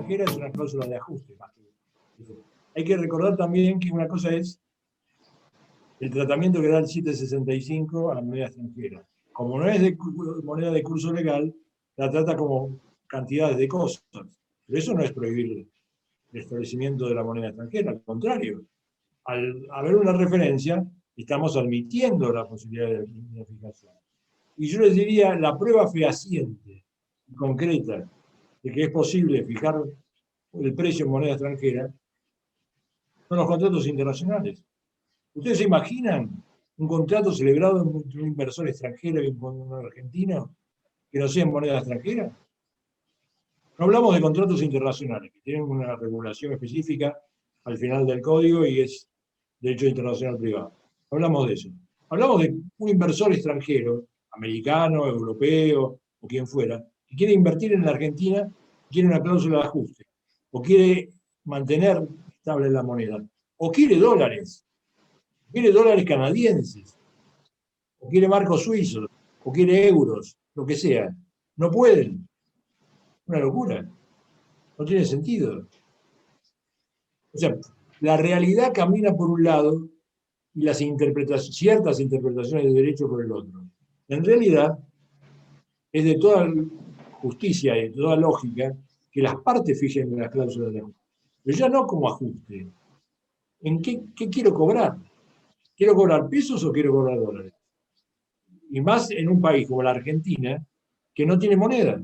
extranjera es una cláusula de ajuste. Hay que recordar también que una cosa es el tratamiento que da el 765 a la moneda extranjera. Como no es de moneda de curso legal, la trata como cantidades de cosas. Pero eso no es prohibir el establecimiento de la moneda extranjera, al contrario. Al haber una referencia, estamos admitiendo la posibilidad de fijación. Y yo les diría, la prueba fehaciente y concreta de que es posible fijar el precio en moneda extranjera son los contratos internacionales. ¿Ustedes se imaginan un contrato celebrado entre un inversor extranjero y un argentino que no sea en moneda extranjera? No hablamos de contratos internacionales, que tienen una regulación específica al final del código y es derecho internacional privado. Hablamos de eso. Hablamos de un inversor extranjero, americano, europeo o quien fuera, que quiere invertir en la Argentina, quiere una cláusula de ajuste, o quiere mantener estable la moneda, o quiere dólares canadienses, o quiere marcos suizos, o quiere euros, lo que sea. No pueden. Una locura. No tiene sentido. O sea, la realidad camina por un lado y las ciertas interpretaciones de derecho por el otro. En realidad, es de toda justicia y de toda lógica que las partes fijen las cláusulas de ajuste. Pero ya no como ajuste. ¿En qué quiero cobrar? ¿Quiero cobrar pesos o quiero cobrar dólares? Y más en un país como la Argentina, que no tiene moneda.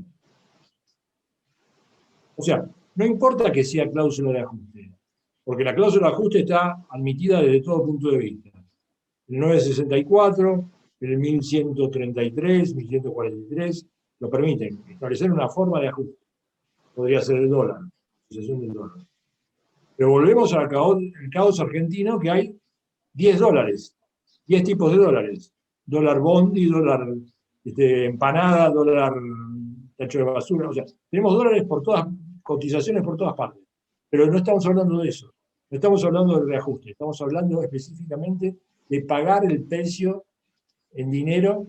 O sea, no importa que sea cláusula de ajuste, porque la cláusula de ajuste está admitida desde todo punto de vista. El 964, el 1133, 1143, lo permiten, establecer una forma de ajuste. Podría ser el dólar, la asociación del dólar. Pero volvemos al caos argentino, que hay 10 dólares, 10 tipos de dólares. Dólar bondi, dólar empanada, dólar tacho de basura. O sea, tenemos dólares por todas, cotizaciones por todas partes. Pero no estamos hablando de eso. No estamos hablando de reajuste. Estamos hablando específicamente de pagar el precio en dinero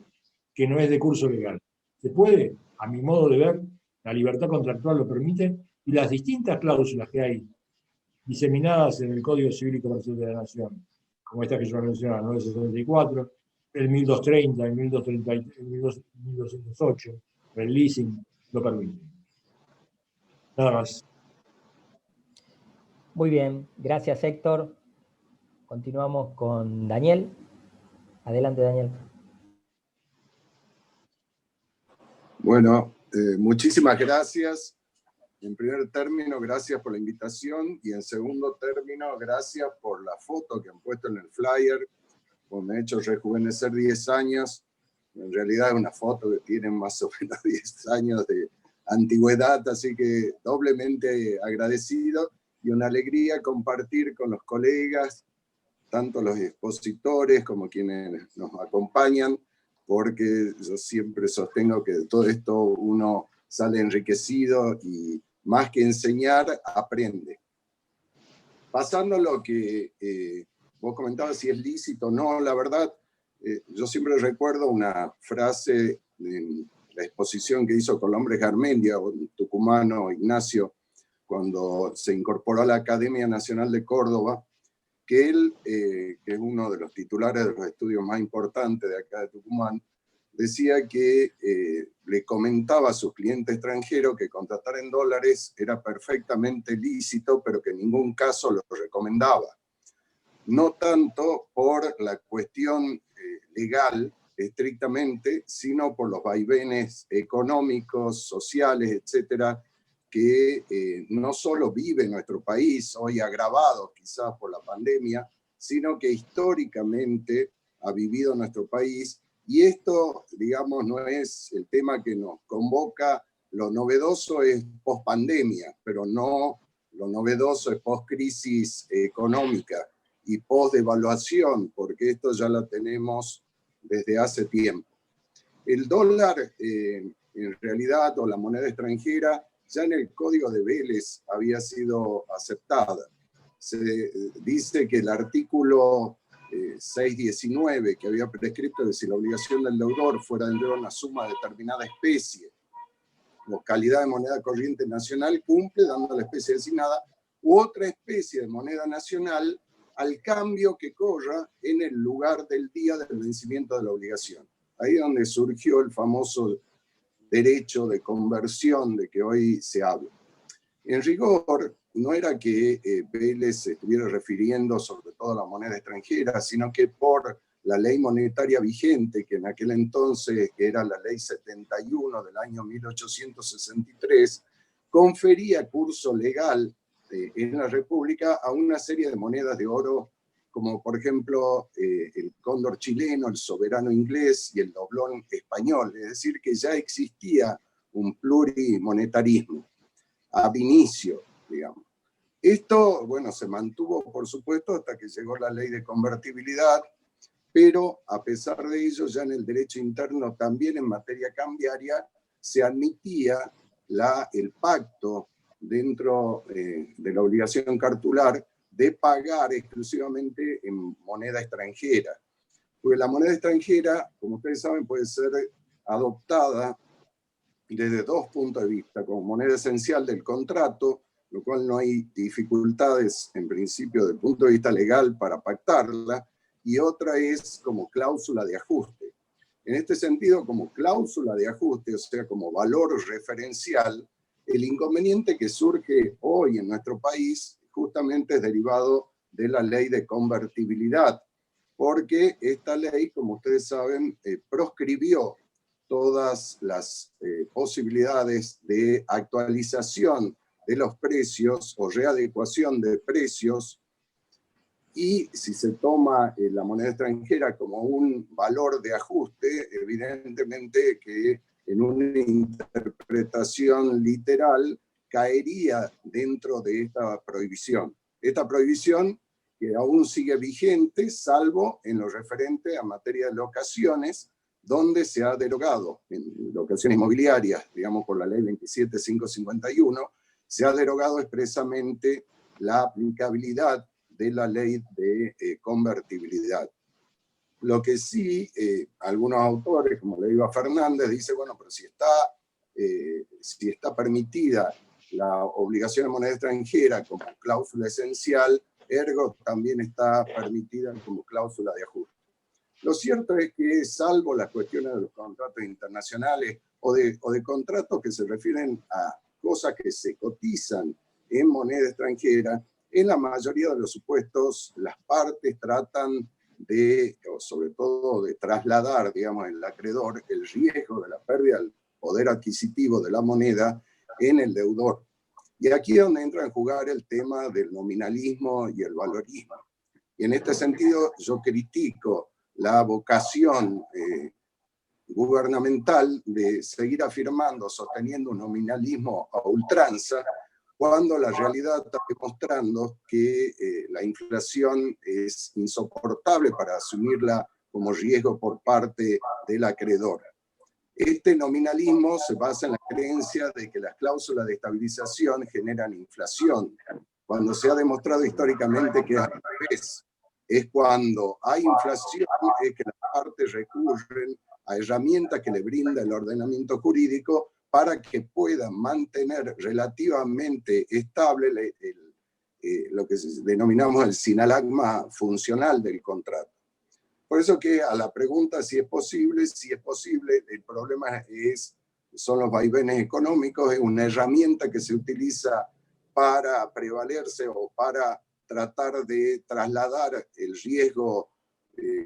que no es de curso legal. Se puede, a mi modo de ver, la libertad contractual lo permite, y las distintas cláusulas que hay diseminadas en el Código Civil y Comercial de la Nación, como esta que yo mencionaba, el 974, el 1230, el 1230, el 1208, el leasing, lo permite. Nada más. Muy bien, gracias Héctor. Continuamos con Daniel. Adelante, Daniel. Bueno, muchísimas gracias. En primer término, gracias por la invitación, y en segundo término, gracias por la foto que han puesto en el flyer, como me ha hecho rejuvenecer 10 años. En realidad es una foto que tiene más o menos 10 años de antigüedad, así que doblemente agradecido, y una alegría compartir con los colegas, tanto los expositores como quienes nos acompañan, porque yo siempre sostengo que de todo esto uno sale enriquecido y más que enseñar, aprende. Pasando a lo que vos comentabas, si es lícito o no, la verdad, yo siempre recuerdo una frase en la exposición que hizo Colombres Garmendia, un tucumano, Ignacio, cuando se incorporó a la Academia Nacional de Córdoba, que él, que es uno de los titulares de los estudios más importantes de acá de Tucumán, decía que le comentaba a sus clientes extranjeros que contratar en dólares era perfectamente lícito, pero que en ningún caso lo recomendaba. No tanto por la cuestión legal, estrictamente, sino por los vaivenes económicos, sociales, etcétera, que no solo vive nuestro país, hoy agravado quizás por la pandemia, sino que históricamente ha vivido nuestro país. Y esto, digamos, no es el tema que nos convoca. Lo novedoso es post-pandemia, pero no lo novedoso es post-crisis económica y post-devaluación, porque esto ya la tenemos desde hace tiempo. El dólar, en realidad, o la moneda extranjera, ya en el Código de Vélez había sido aceptada. Se dice que el artículo 619, que había prescrito que si la obligación del deudor fuera de una suma de determinada especie, o calidad de moneda corriente nacional, cumple dando la especie designada u otra especie de moneda nacional al cambio que corra en el lugar del día del vencimiento de la obligación. Ahí es donde surgió el famoso derecho de conversión de que hoy se habla. En rigor, no era que Vélez se estuviera refiriendo sobre todo a la moneda extranjera, sino que por la ley monetaria vigente, que en aquel entonces era la ley 71 del año 1863, confería curso legal en la República a una serie de monedas de oro, como por ejemplo el cóndor chileno, el soberano inglés y el doblón español. Es decir, que ya existía un plurimonetarismo ab inicio, digamos. Esto, bueno, se mantuvo, por supuesto, hasta que llegó la ley de convertibilidad, pero a pesar de ello, ya en el derecho interno, también en materia cambiaria, se admitía el pacto dentro de la obligación cartular de pagar exclusivamente en moneda extranjera. Porque la moneda extranjera, como ustedes saben, puede ser adoptada desde dos puntos de vista, como moneda esencial del contrato, lo cual no hay dificultades en principio desde el punto de vista legal para pactarla, y otra es como cláusula de ajuste. En este sentido, como cláusula de ajuste, o sea, como valor referencial, el inconveniente que surge hoy en nuestro país justamente es derivado de la ley de convertibilidad, porque esta ley, como ustedes saben, proscribió todas las posibilidades de actualización de los precios o readecuación de precios, y si se toma la moneda extranjera como un valor de ajuste, evidentemente que en una interpretación literal caería dentro de esta prohibición. Esta prohibición que aún sigue vigente, salvo en lo referente a materia de locaciones, donde se ha derogado, en locaciones inmobiliarias, digamos por la ley 27551, se ha derogado expresamente la aplicabilidad de la ley de convertibilidad. Lo que sí, algunos autores, como le digo a Fernández, dice, bueno, pero si está permitida la obligación de moneda extranjera como cláusula esencial, ergo también está permitida como cláusula de ajuste. Lo cierto es que, salvo las cuestiones de los contratos internacionales o de contratos que se refieren a cosas que se cotizan en moneda extranjera, en la mayoría de los supuestos las partes tratan de, o sobre todo de trasladar, digamos, el acreedor el riesgo de la pérdida del poder adquisitivo de la moneda en el deudor. Y aquí es donde entra en jugar el tema del nominalismo y el valorismo. Y en este sentido yo critico la vocación gubernamental de seguir afirmando, sosteniendo un nominalismo a ultranza, cuando la realidad está demostrando que la inflación es insoportable para asumirla como riesgo por parte del acreedor. Este nominalismo se basa en la creencia de que las cláusulas de estabilización generan inflación, cuando se ha demostrado históricamente que al revés. Es cuando hay inflación es que las partes recurren a herramientas que le brinda el ordenamiento jurídico para que puedan mantener relativamente estable lo que denominamos el sinalagma funcional del contrato. Por eso que a la pregunta si es posible, el problema son los vaivenes económicos, es una herramienta que se utiliza para prevalerse o para tratar de trasladar el riesgo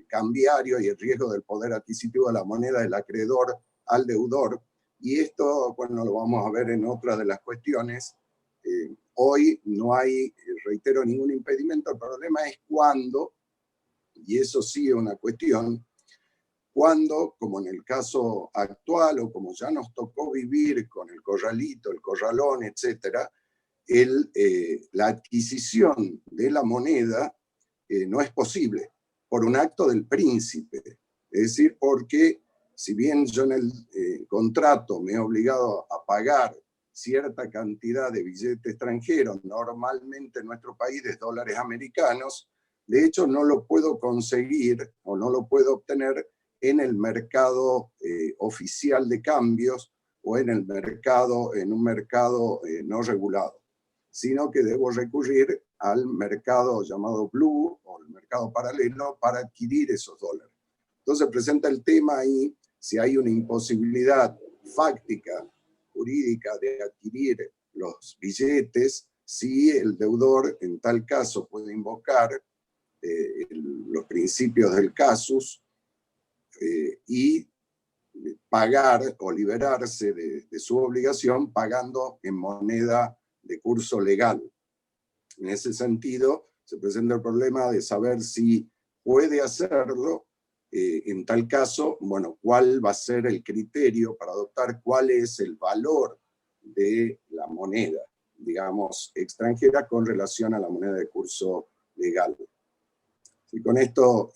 cambiario y el riesgo del poder adquisitivo de la moneda del acreedor al deudor. Y esto, bueno, lo vamos a ver en otra de las cuestiones. Hoy no hay, reitero, ningún impedimento. El problema es cuándo, y eso sí es una cuestión, cuando, como en el caso actual o como ya nos tocó vivir con el corralito, el corralón, etcétera, la adquisición de la moneda no es posible por un acto del príncipe. Es decir, porque si bien yo en el contrato me he obligado a pagar cierta cantidad de billete extranjero, normalmente en nuestro país de dólares americanos, de hecho no lo puedo conseguir o no lo puedo obtener en el mercado oficial de cambios, o en el mercado, en un mercado no regulado, sino que debo recurrir al mercado llamado blue o el mercado paralelo para adquirir esos dólares. Entonces presenta el tema ahí, si hay una imposibilidad fáctica, jurídica de adquirir los billetes, si el deudor en tal caso puede invocar los principios del casus y pagar o liberarse de su obligación pagando en moneda de curso legal. En ese sentido, se presenta el problema de saber si puede hacerlo. En tal caso, bueno, ¿cuál va a ser el criterio para adoptar cuál es el valor de la moneda, digamos, extranjera con relación a la moneda de curso legal? Y con esto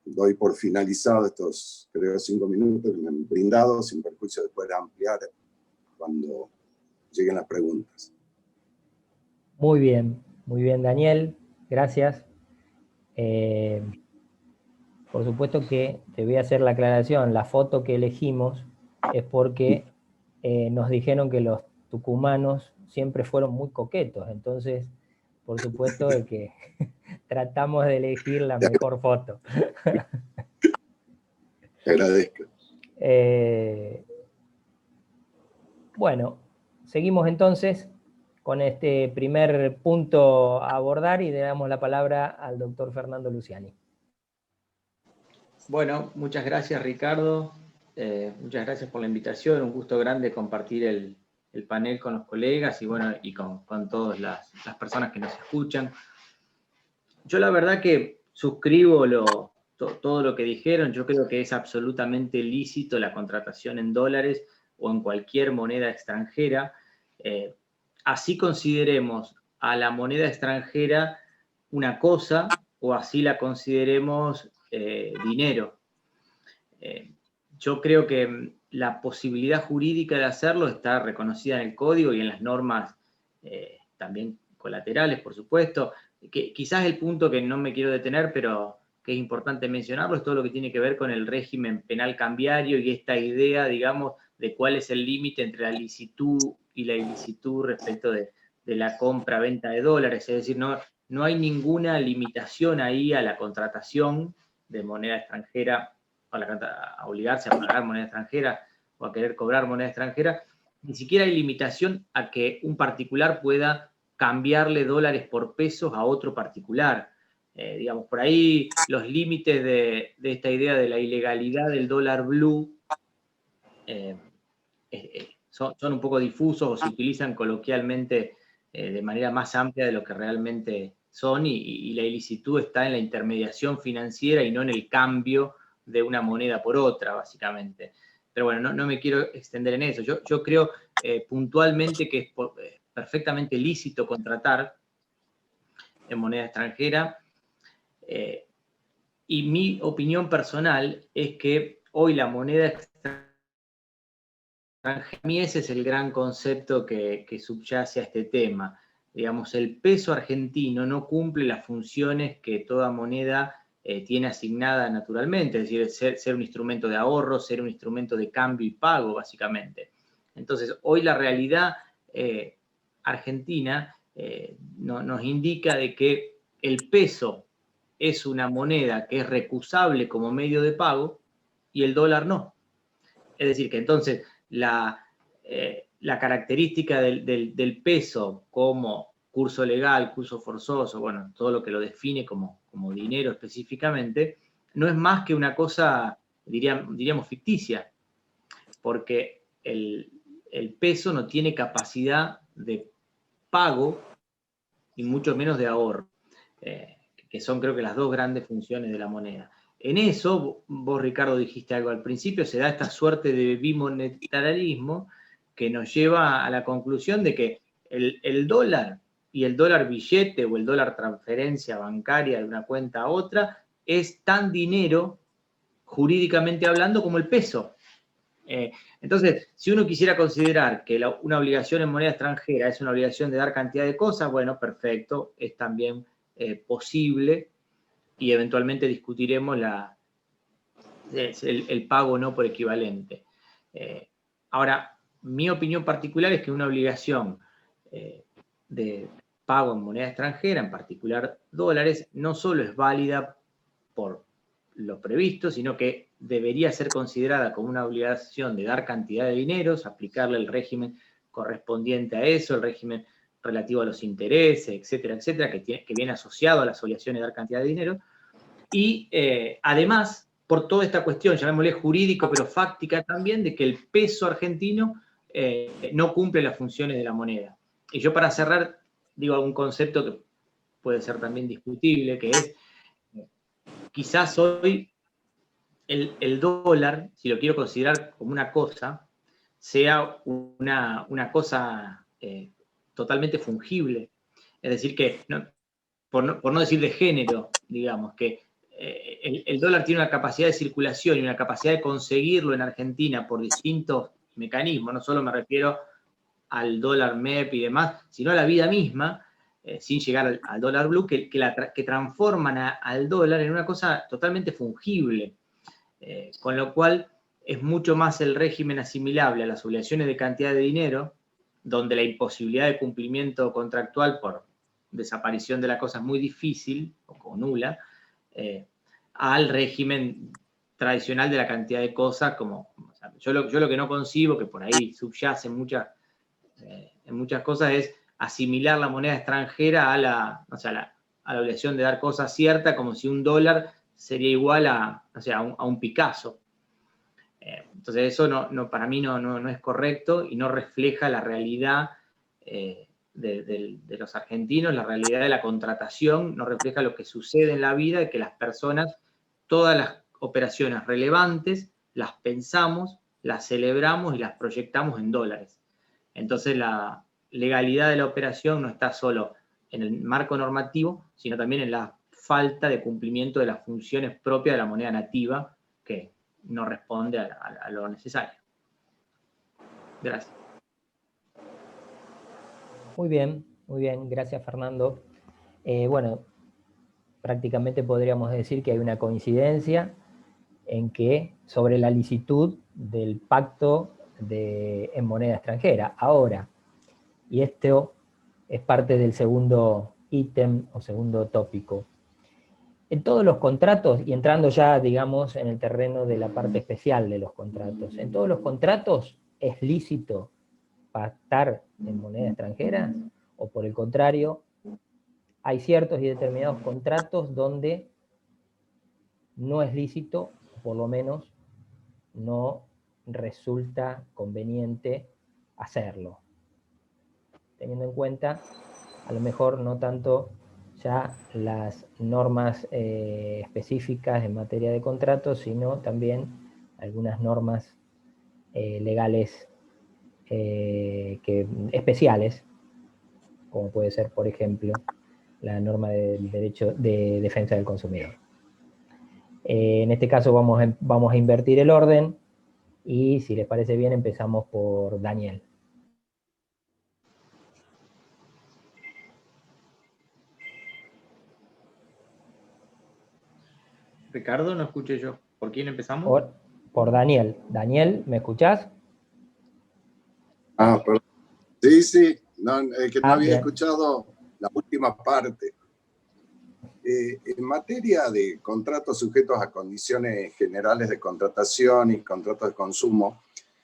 doy por finalizado estos, creo, 5 minutos que me han brindado, sin perjuicio de poder ampliar cuando lleguen las preguntas. Muy bien, Daniel, gracias. Por supuesto que te voy a hacer la aclaración, la foto que elegimos es porque nos dijeron que los tucumanos siempre fueron muy coquetos, entonces, por supuesto de que tratamos de elegir la mejor foto. Te agradezco. Bueno, seguimos entonces con este primer punto a abordar y le damos la palabra al doctor Fernando Luciani. Bueno, muchas gracias, Ricardo. Muchas gracias por la invitación. Un gusto grande compartir el panel con los colegas y, bueno, y con todas las personas que nos escuchan. Yo la verdad que suscribo todo lo que dijeron. Yo creo que es absolutamente lícito la contratación en dólares o en cualquier moneda extranjera. Así consideremos a la moneda extranjera una cosa o así la consideremos dinero. Yo creo que la posibilidad jurídica de hacerlo está reconocida en el código y en las normas también colaterales, por supuesto. Que quizás el punto que no me quiero detener, pero que es importante mencionarlo, es todo lo que tiene que ver con el régimen penal cambiario y esta idea, digamos, de cuál es el límite entre la licitud y la ilicitud respecto de la compra-venta de dólares. Es decir, no hay ninguna limitación ahí a la contratación de moneda extranjera, a obligarse a pagar moneda extranjera o a querer cobrar moneda extranjera. Ni siquiera hay limitación a que un particular pueda cambiarle dólares por pesos a otro particular. Digamos, por ahí los límites de esta idea de la ilegalidad del dólar blue son un poco difusos o se utilizan coloquialmente de manera más amplia de lo que realmente son y la ilicitud está en la intermediación financiera y no en el cambio de una moneda por otra, básicamente. Pero bueno, no me quiero extender en eso. Yo creo puntualmente que es perfectamente lícito contratar en moneda extranjera. Y mi opinión personal es que hoy la moneda extranjera, a mí ese es el gran concepto que subyace a este tema. Digamos, el peso argentino no cumple las funciones que toda moneda tiene asignada naturalmente, es decir, ser un instrumento de ahorro, ser un instrumento de cambio y pago, básicamente. Entonces, hoy la realidad argentina nos indica de que el peso es una moneda que es recusable como medio de pago y el dólar no. Es decir, que entonces la característica del peso como curso legal, curso forzoso, bueno, todo lo que lo define como dinero específicamente, no es más que una cosa, diríamos, ficticia, porque el peso no tiene capacidad de pago y mucho menos de ahorro, que son creo que las dos grandes funciones de la moneda. En eso, vos Ricardo dijiste algo al principio, se da esta suerte de bimonetarismo que nos lleva a la conclusión de que el dólar y el dólar billete o el dólar transferencia bancaria de una cuenta a otra es tan dinero, jurídicamente hablando, como el peso. Entonces, si uno quisiera considerar que una obligación en moneda extranjera es una obligación de dar cantidad de cosas, bueno, perfecto, es también posible y eventualmente discutiremos el pago no por equivalente. Ahora, mi opinión particular es que una obligación de pago en moneda extranjera, en particular dólares, no solo es válida por lo previsto, sino que debería ser considerada como una obligación de dar cantidad de dineros, aplicarle el régimen correspondiente a eso, el régimen relativo a los intereses, etcétera, etcétera, que viene asociado a las obligaciones de dar cantidad de dinero. Y además, por toda esta cuestión, llamémosle jurídico, pero fáctica también, de que el peso argentino no cumple las funciones de la moneda. Y yo, para cerrar, digo algún concepto que puede ser también discutible, que es, quizás hoy el dólar, si lo quiero considerar como una cosa, sea una cosa totalmente fungible. Es decir, que, por no decir de género, digamos, que el dólar tiene una capacidad de circulación y una capacidad de conseguirlo en Argentina por distintos mecanismos. No solo me refiero al dólar MEP y demás, sino a la vida misma, sin llegar al dólar blue, que transforman al dólar en una cosa totalmente fungible. Con lo cual es mucho más el régimen asimilable a las obligaciones de cantidad de dinero, donde la imposibilidad de cumplimiento contractual por desaparición de la cosa es muy difícil o nula, al régimen tradicional de la cantidad de cosas, como o sea, yo lo que no concibo, que por ahí subyace en muchas cosas, es asimilar la moneda extranjera a la obligación de dar cosas ciertas, como si un dólar sería igual a un Picasso. Entonces eso para mí no es correcto y no refleja la realidad de los argentinos, la realidad de la contratación, no refleja lo que sucede en la vida, de que las personas, todas las operaciones relevantes, las pensamos, las celebramos y las proyectamos en dólares. Entonces la legalidad de la operación no está solo en el marco normativo, sino también en la falta de cumplimiento de las funciones propias de la moneda nativa, que no responde a lo necesario. Gracias. Muy bien, gracias Fernando. Bueno, prácticamente podríamos decir que hay una coincidencia en que sobre la licitud del pacto en moneda extranjera. Ahora, y esto es parte del segundo ítem o segundo tópico. En todos los contratos, y entrando ya, digamos, en el terreno de la parte especial de los contratos, en todos los contratos es lícito pactar en moneda extranjera, o por el contrario, hay ciertos y determinados contratos donde no es lícito, o por lo menos no resulta conveniente hacerlo. Teniendo en cuenta, a lo mejor no tanto ya las normas específicas en materia de contratos, sino también algunas normas legales especiales, como puede ser, por ejemplo, la norma del derecho de defensa del consumidor. En este caso vamos a invertir el orden y, si les parece bien, empezamos por Daniel. Ricardo, no escuché yo. ¿Por quién empezamos? Por Daniel. Daniel, ¿me escuchás? Perdón. Sí. No, que no había bien. escuchado la última parte. En materia de contratos sujetos a condiciones generales de contratación y contratos de consumo,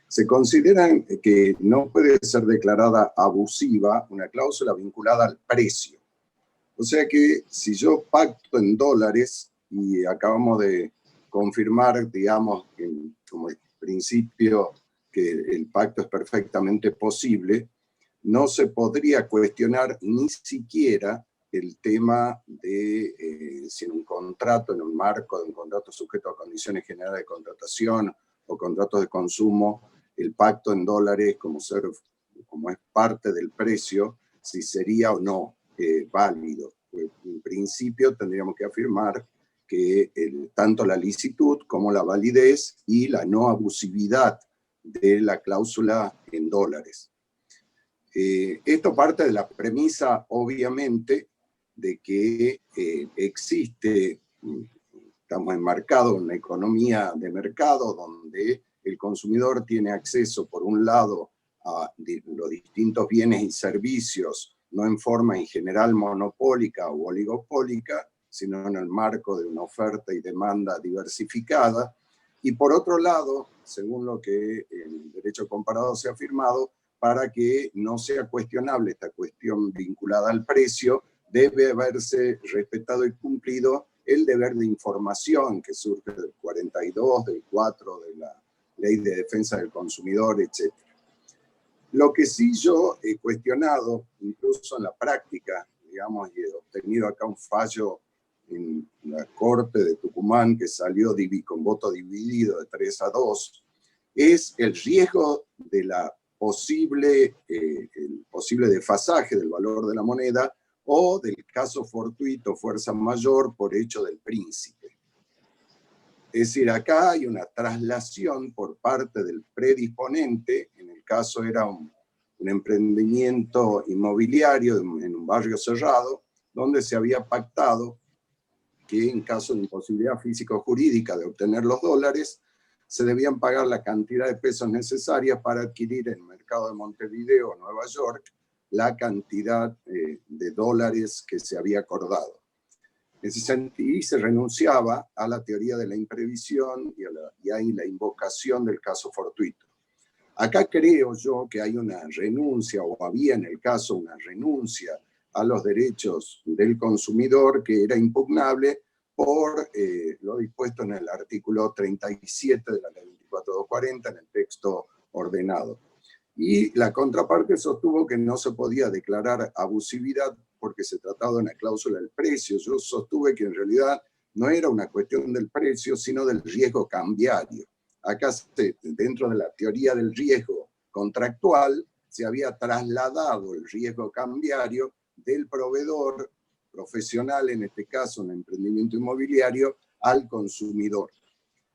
se consideran que no puede ser declarada abusiva una cláusula vinculada al precio. O sea que si yo pacto en dólares, y acabamos de confirmar, digamos, como principio, que el pacto es perfectamente posible, no se podría cuestionar ni siquiera el tema de si en un contrato, en un marco de un contrato sujeto a condiciones generales de contratación o contratos de consumo, el pacto en dólares como es parte del precio, si sería o no válido. En principio tendríamos que afirmar que tanto la licitud como la validez y la no abusividad de la cláusula en dólares. Esto parte de la premisa, obviamente, de que existe, estamos enmarcados en una economía de mercado donde el consumidor tiene acceso, por un lado, a los distintos bienes y servicios, no en forma en general monopólica o oligopólica, sino en el marco de una oferta y demanda diversificada. Y por otro lado, según lo que el derecho comparado se ha afirmado, para que no sea cuestionable esta cuestión vinculada al precio, debe haberse respetado y cumplido el deber de información que surge del 42, del 4, de la Ley de Defensa del Consumidor, etc. Lo que sí yo he cuestionado, incluso en la práctica, digamos, y he obtenido acá un fallo en la Corte de Tucumán que salió con voto dividido de 3-2, es el riesgo de la el posible desfasaje del valor de la moneda o del caso fortuito, fuerza mayor por hecho del príncipe. Es decir, acá hay una traslación por parte del predisponente, en el caso era un emprendimiento inmobiliario en un barrio cerrado, donde se había pactado que en caso de imposibilidad físico-jurídica de obtener los dólares, se debían pagar la cantidad de pesos necesarias para adquirir en el mercado de Montevideo o Nueva York la cantidad de dólares que se había acordado. En ese sentido, se renunciaba a la teoría de la imprevisión y a la invocación del caso fortuito. Acá creo yo que hay una renuncia, o había en el caso una renuncia a los derechos del consumidor que era impugnable por lo dispuesto en el artículo 37 de la ley 24240 en el texto ordenado. Y la contraparte sostuvo que no se podía declarar abusividad porque se trataba de una cláusula del precio. Yo sostuve que en realidad no era una cuestión del precio, sino del riesgo cambiario. Acá, dentro de la teoría del riesgo contractual, se había trasladado el riesgo cambiario del proveedor profesional, en este caso un emprendimiento inmobiliario, al consumidor.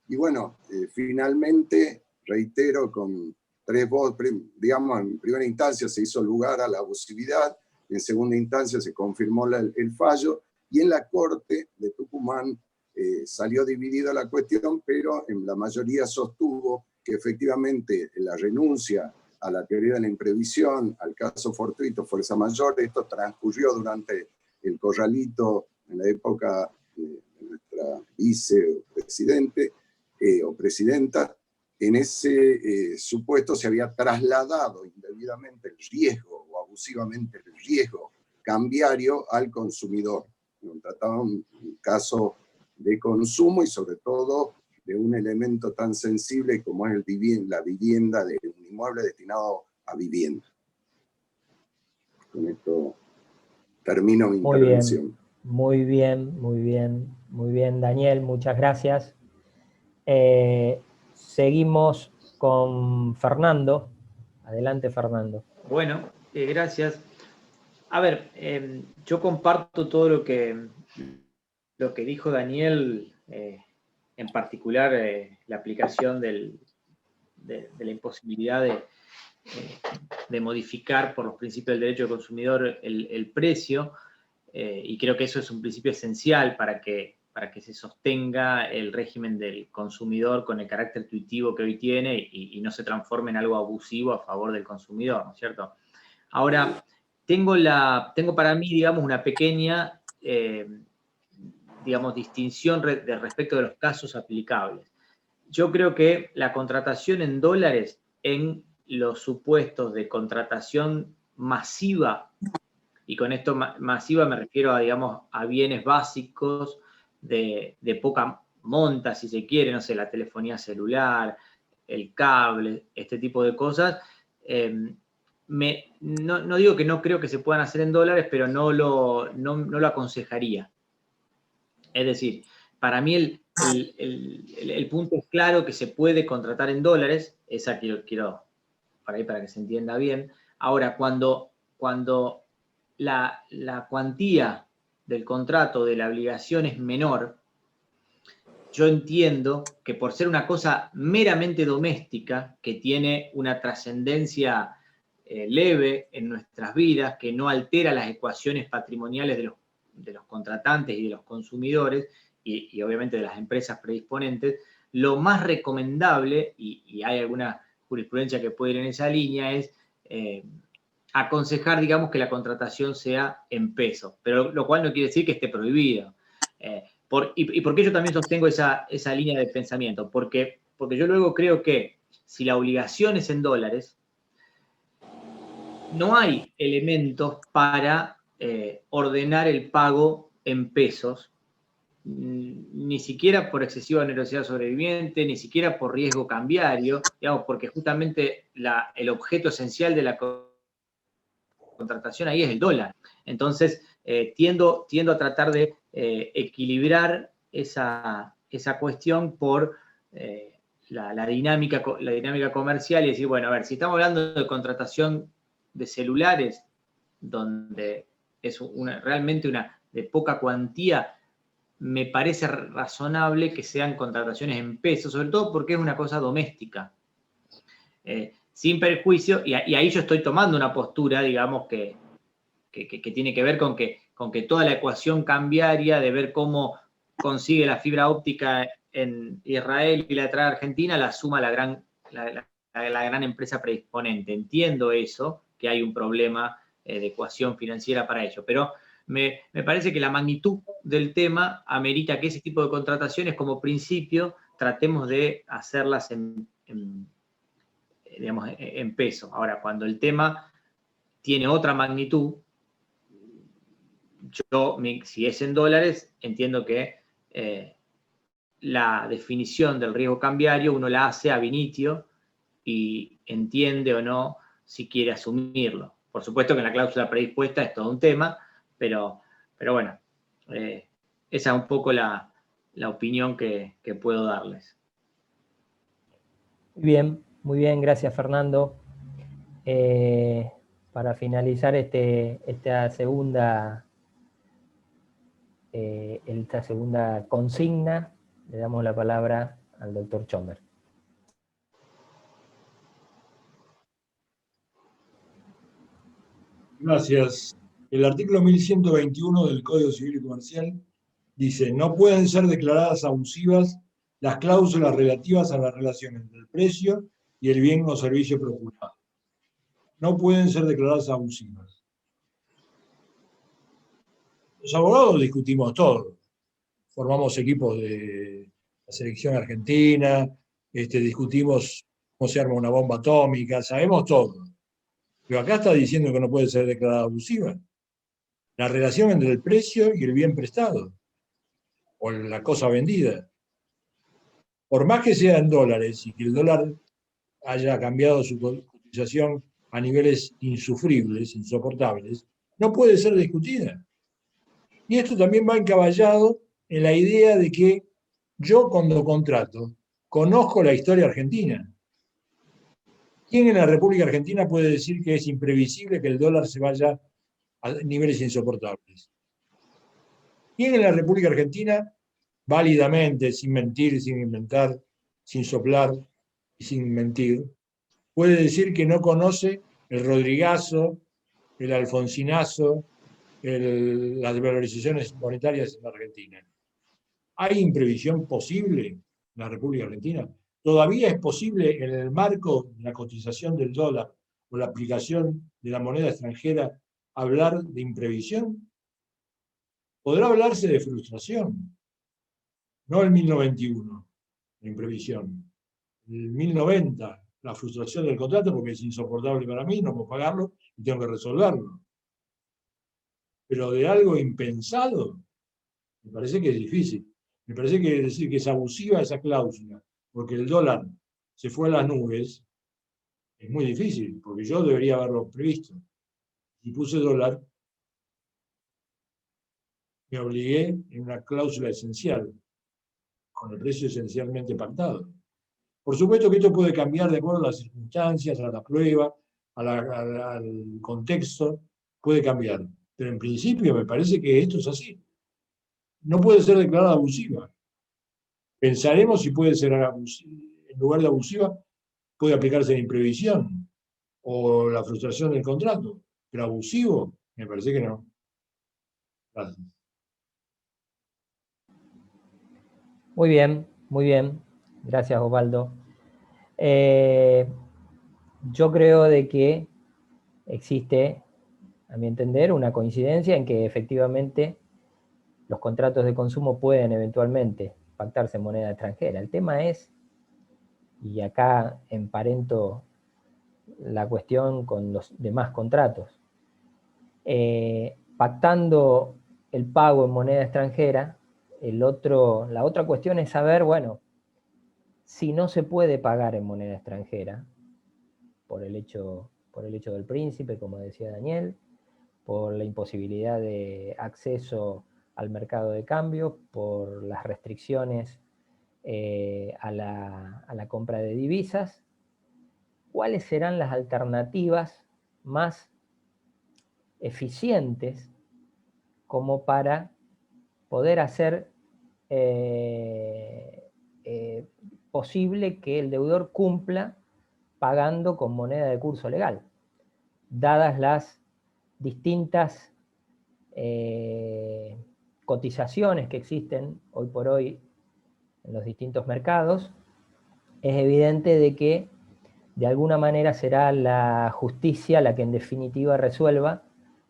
Y bueno, finalmente, reitero, con 3 votos, digamos, en primera instancia se hizo lugar a la abusividad, en segunda instancia se confirmó el fallo, y en la Corte de Tucumán salió dividida la cuestión, pero en la mayoría sostuvo que efectivamente la renuncia a la teoría de la imprevisión, al caso fortuito, fuerza mayor, esto transcurrió durante el corralito en la época de nuestra vicepresidente o presidenta. En ese supuesto se había trasladado indebidamente el riesgo o abusivamente el riesgo cambiario al consumidor. Trataba un caso de consumo y sobre todo de un elemento tan sensible como es la vivienda, de un inmueble destinado a vivienda. Con esto termino mi intervención. Muy bien, Daniel, muchas gracias. Seguimos con Fernando. Adelante, Fernando. Bueno, gracias. A ver, yo comparto todo lo que dijo Daniel, en particular la aplicación de la imposibilidad de modificar por los principios del derecho del consumidor el precio, y creo que eso es un principio esencial para que se sostenga el régimen del consumidor con el carácter intuitivo que hoy tiene y no se transforme en algo abusivo a favor del consumidor, ¿no es cierto? Ahora, tengo para mí, digamos, una pequeña, digamos, distinción respecto de los casos aplicables. Yo creo que la contratación en dólares en los supuestos de contratación masiva, y con esto masiva me refiero a, digamos, a bienes básicos de poca monta, si se quiere, no sé, la telefonía celular, el cable, este tipo de cosas. No digo que no creo que se puedan hacer en dólares, pero no lo aconsejaría. Es decir, para mí el punto es claro que se puede contratar en dólares, esa quiero para que se entienda bien. Ahora, cuando la cuantía del contrato de la obligación es menor, yo entiendo que por ser una cosa meramente doméstica, que tiene una trascendencia leve en nuestras vidas, que no altera las ecuaciones patrimoniales de los contratantes y de los consumidores, y obviamente de las empresas predisponentes, lo más recomendable, y hay alguna jurisprudencia que puede ir en esa línea, es aconsejar, digamos, que la contratación sea en pesos, pero lo cual no quiere decir que esté prohibido. ¿Y por qué yo también sostengo esa línea de pensamiento? Porque yo luego creo que si la obligación es en dólares, no hay elementos para ordenar el pago en pesos, ni siquiera por excesiva onerosidad sobreviviente, ni siquiera por riesgo cambiario, digamos, porque justamente el objeto esencial de la contratación ahí es el dólar. Entonces, tiendo a tratar de equilibrar esa cuestión por la dinámica comercial y decir, bueno, a ver, si estamos hablando de contratación de celulares, donde es realmente una de poca cuantía, me parece razonable que sean contrataciones en pesos, sobre todo porque es una cosa doméstica. Sin perjuicio, y ahí yo estoy tomando una postura, digamos, que tiene que ver con que toda la ecuación cambiaria de ver cómo consigue la fibra óptica en Israel y la trae a Argentina, la suma la gran empresa predisponente. Entiendo eso, que hay un problema de ecuación financiera para ello, pero me parece que la magnitud del tema amerita que ese tipo de contrataciones, como principio, tratemos de hacerlas digamos, en peso. Ahora, cuando el tema tiene otra magnitud, si es en dólares, entiendo que la definición del riesgo cambiario uno la hace ab initio y entiende o no si quiere asumirlo. Por supuesto que en la cláusula predispuesta es todo un tema, pero bueno, esa es un poco la opinión que puedo darles. Muy bien, gracias Fernando. Para finalizar esta segunda consigna, le damos la palabra al doctor Chomer. Gracias. El artículo 1121 del Código Civil y Comercial dice: no pueden ser declaradas abusivas las cláusulas relativas a la relación entre el precio y el bien o servicio procurado. No pueden ser declaradas abusivas. Los abogados discutimos todo. Formamos equipos de la selección argentina, discutimos cómo se arma una bomba atómica, sabemos todo. Pero acá está diciendo que no puede ser declarada abusiva. La relación entre el precio y el bien prestado, o la cosa vendida. Por más que sea en dólares y que el dólar haya cambiado su cotización a niveles insufribles, insoportables, no puede ser discutida. Y esto también va encaballado en la idea de que yo cuando contrato conozco la historia argentina. ¿Quién en la República Argentina puede decir que es imprevisible que el dólar se vaya a niveles insoportables? ¿Quién en la República Argentina, válidamente, sin mentir, sin inventar, sin soplar y sin mentir, puede decir que no conoce el Rodrigazo, el Alfonsinazo, las valorizaciones monetarias en la Argentina? ¿Hay imprevisión posible en la República Argentina? ¿Todavía es posible en el marco de la cotización del dólar o la aplicación de la moneda extranjera hablar de imprevisión? Podrá hablarse de frustración, no el 1091, la imprevisión. El 1090, la frustración del contrato porque es insoportable para mí, no puedo pagarlo y tengo que resolverlo. Pero de algo impensado, me parece que es difícil. Me parece que decir que es abusiva esa cláusula, porque el dólar se fue a las nubes, es muy difícil, porque yo debería haberlo previsto. Si puse dólar, me obligué en una cláusula esencial, con el precio esencialmente pactado. Por supuesto que esto puede cambiar de acuerdo a las circunstancias, a la prueba, al contexto, puede cambiar. Pero en principio me parece que esto es así. No puede ser declarada abusiva. Pensaremos si puede ser abusiva. En lugar de abusiva, puede aplicarse la imprevisión o la frustración del contrato. Pero abusivo, me parece que no. Gracias. Muy bien, muy bien. Gracias, Osvaldo. Yo creo de que existe, a mi entender, una coincidencia en que efectivamente los contratos de consumo pueden eventualmente pactarse en moneda extranjera. El tema es, y acá emparento la cuestión con los demás contratos, pactando el pago en moneda extranjera, la otra cuestión es saber, bueno, si no se puede pagar en moneda extranjera, por el hecho del príncipe, como decía Daniel, por la imposibilidad de acceso al mercado de cambio, por las restricciones a la compra de divisas, ¿cuáles serán las alternativas más eficientes como para poder hacer posible que el deudor cumpla pagando con moneda de curso legal, dadas las distintas cotizaciones que existen hoy por hoy en los distintos mercados? Es evidente de que de alguna manera será la justicia la que en definitiva resuelva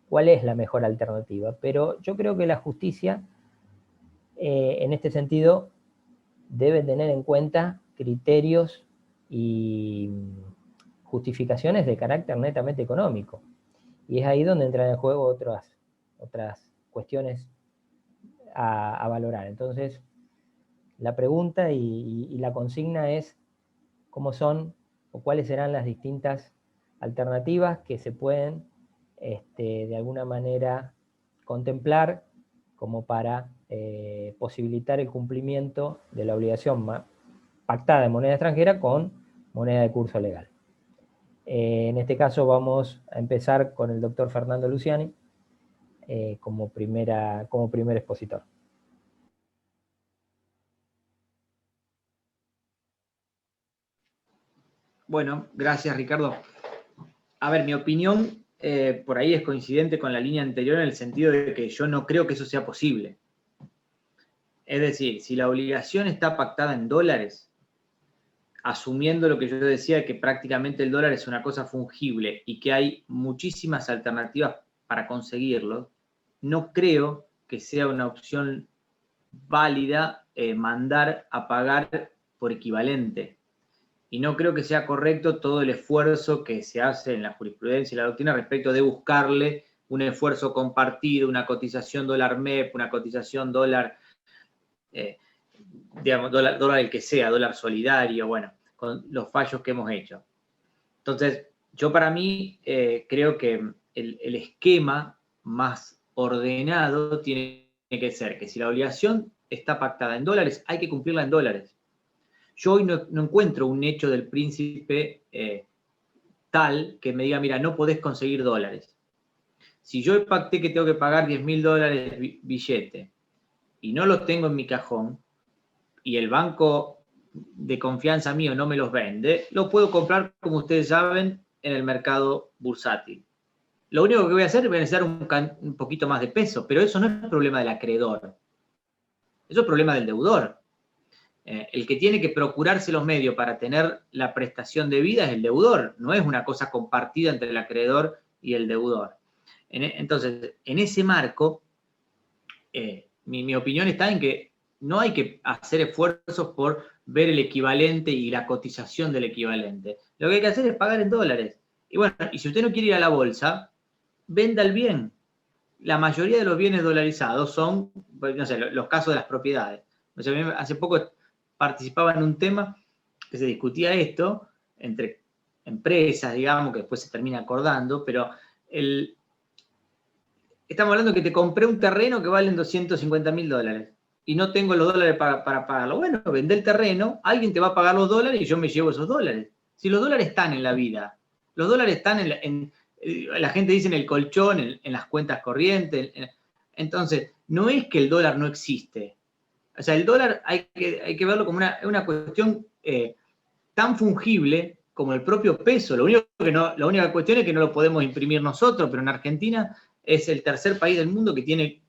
cuál es la mejor alternativa. Pero yo creo que la justicia, en este sentido, debe tener en cuenta criterios y justificaciones de carácter netamente económico. Y es ahí donde entran en juego otras cuestiones a valorar. Entonces, la pregunta y la consigna es cómo son o cuáles serán las distintas alternativas que se pueden de alguna manera contemplar como para posibilitar el cumplimiento de la obligación pactada en moneda extranjera con moneda de curso legal. En este caso vamos a empezar con el doctor Fernando Luciani como primer expositor. Bueno, gracias, Ricardo. A ver, mi opinión por ahí es coincidente con la línea anterior en el sentido de que yo no creo que eso sea posible. Es decir, si la obligación está pactada en dólares, asumiendo lo que yo decía, que prácticamente el dólar es una cosa fungible y que hay muchísimas alternativas para conseguirlo, no creo que sea una opción válida mandar a pagar por equivalente. Y no creo que sea correcto todo el esfuerzo que se hace en la jurisprudencia y la doctrina respecto de buscarle un esfuerzo compartido, una cotización dólar MEP, una cotización dólar, digamos, dólar el que sea, dólar solidario, bueno, con los fallos que hemos hecho. Entonces, yo para mí creo que el esquema más ordenado tiene que ser que si la obligación está pactada en dólares, hay que cumplirla en dólares. Yo hoy no encuentro un hecho del príncipe tal que me diga, mira, no podés conseguir dólares. Si yo pacté que tengo que pagar $10.000 billete y no los tengo en mi cajón y el banco de confianza mío no me los vende, lo puedo comprar, como ustedes saben, en el mercado bursátil. Lo único que voy a hacer es necesitar un poquito más de peso, pero eso no es problema del acreedor. Eso es problema del deudor. El que tiene que procurarse los medios para tener la prestación debida es el deudor, no es una cosa compartida entre el acreedor y el deudor. Entonces, en ese marco, mi opinión está en que no hay que hacer esfuerzos por ver el equivalente y la cotización del equivalente. Lo que hay que hacer es pagar en dólares. Y bueno, y si usted no quiere ir a la bolsa, venda el bien. La mayoría de los bienes dolarizados son, no sé, los casos de las propiedades. O sea, hace poco participaba en un tema que se discutía esto entre empresas, digamos, que después se termina acordando, pero estamos hablando que te compré un terreno que vale $250.000 y no tengo los dólares para pagarlo. Bueno, vende el terreno, alguien te va a pagar los dólares y yo me llevo esos dólares. Si los dólares están en la vida, los dólares están la gente dice en el colchón, en las cuentas corrientes. Entonces, no es que el dólar no existe. O sea, el dólar hay que verlo como una cuestión tan fungible como el propio peso. La única cuestión es que no lo podemos imprimir nosotros, pero en Argentina es el tercer país del mundo que tiene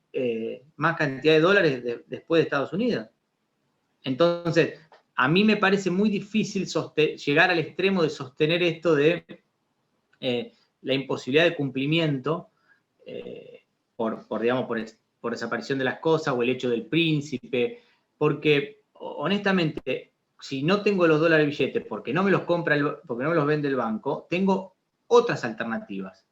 más cantidad de dólares después de Estados Unidos. Entonces, a mí me parece muy difícil llegar al extremo de sostener esto de la imposibilidad de cumplimiento por desaparición de las cosas o el hecho del príncipe, porque honestamente, si no tengo los dólares billetes porque no me los porque no me los vende el banco, tengo otras alternativas.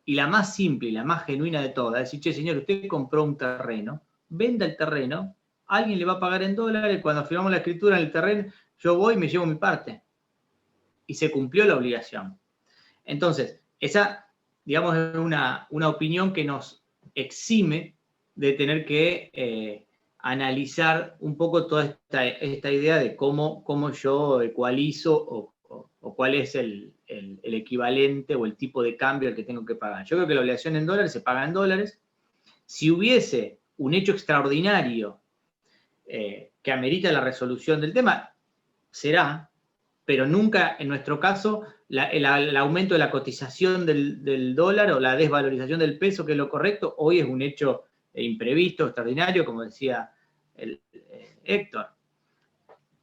Y la más simple y la más genuina de todas es decir, che, señor, usted compró un terreno, venda el terreno, alguien le va a pagar en dólares, cuando firmamos la escritura en el terreno, yo voy y me llevo mi parte. Y se cumplió la obligación. Entonces, esa, digamos, es una opinión que nos exime de tener que analizar un poco toda esta idea de cómo yo ecualizo o cuál es el equivalente o el tipo de cambio al que tengo que pagar. Yo creo que la obligación en dólares se paga en dólares. Si hubiese un hecho extraordinario que amerita la resolución del tema, será, pero nunca en nuestro caso el aumento de la cotización del dólar o la desvalorización del peso, que es lo correcto, hoy es un hecho imprevisto, extraordinario, como decía Héctor.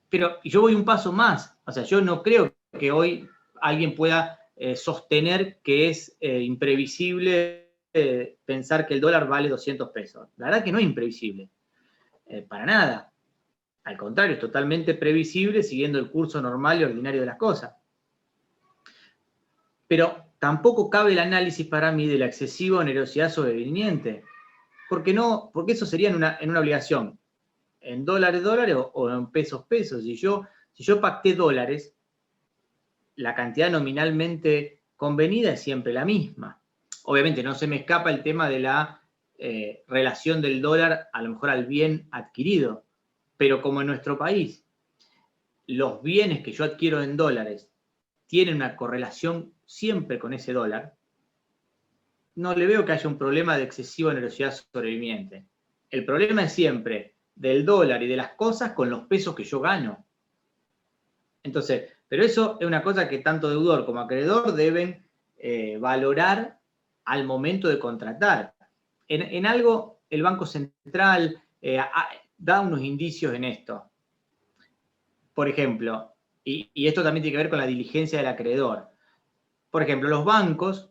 Pero yo voy un paso más, o sea, yo no creo que hoy alguien pueda sostener que es imprevisible pensar que el dólar vale 200 pesos. La verdad que no es imprevisible, para nada. Al contrario, es totalmente previsible siguiendo el curso normal y ordinario de las cosas. Pero tampoco cabe el análisis para mí de la excesiva onerosidad sobreviniente. Porque eso sería en una obligación en dólares o en pesos. Si yo pacté dólares, la cantidad nominalmente convenida es siempre la misma. Obviamente no se me escapa el tema de la relación del dólar a lo mejor al bien adquirido. Pero como en nuestro país los bienes que yo adquiero en dólares tienen una correlación siempre con ese dólar, no le veo que haya un problema de excesiva onerosidad sobreviviente. El problema es siempre del dólar y de las cosas con los pesos que yo gano. Entonces, pero eso es una cosa que tanto deudor como acreedor deben valorar al momento de contratar. En algo el Banco Central da unos indicios en esto. Por ejemplo, y esto también tiene que ver con la diligencia del acreedor. Por ejemplo, los bancos,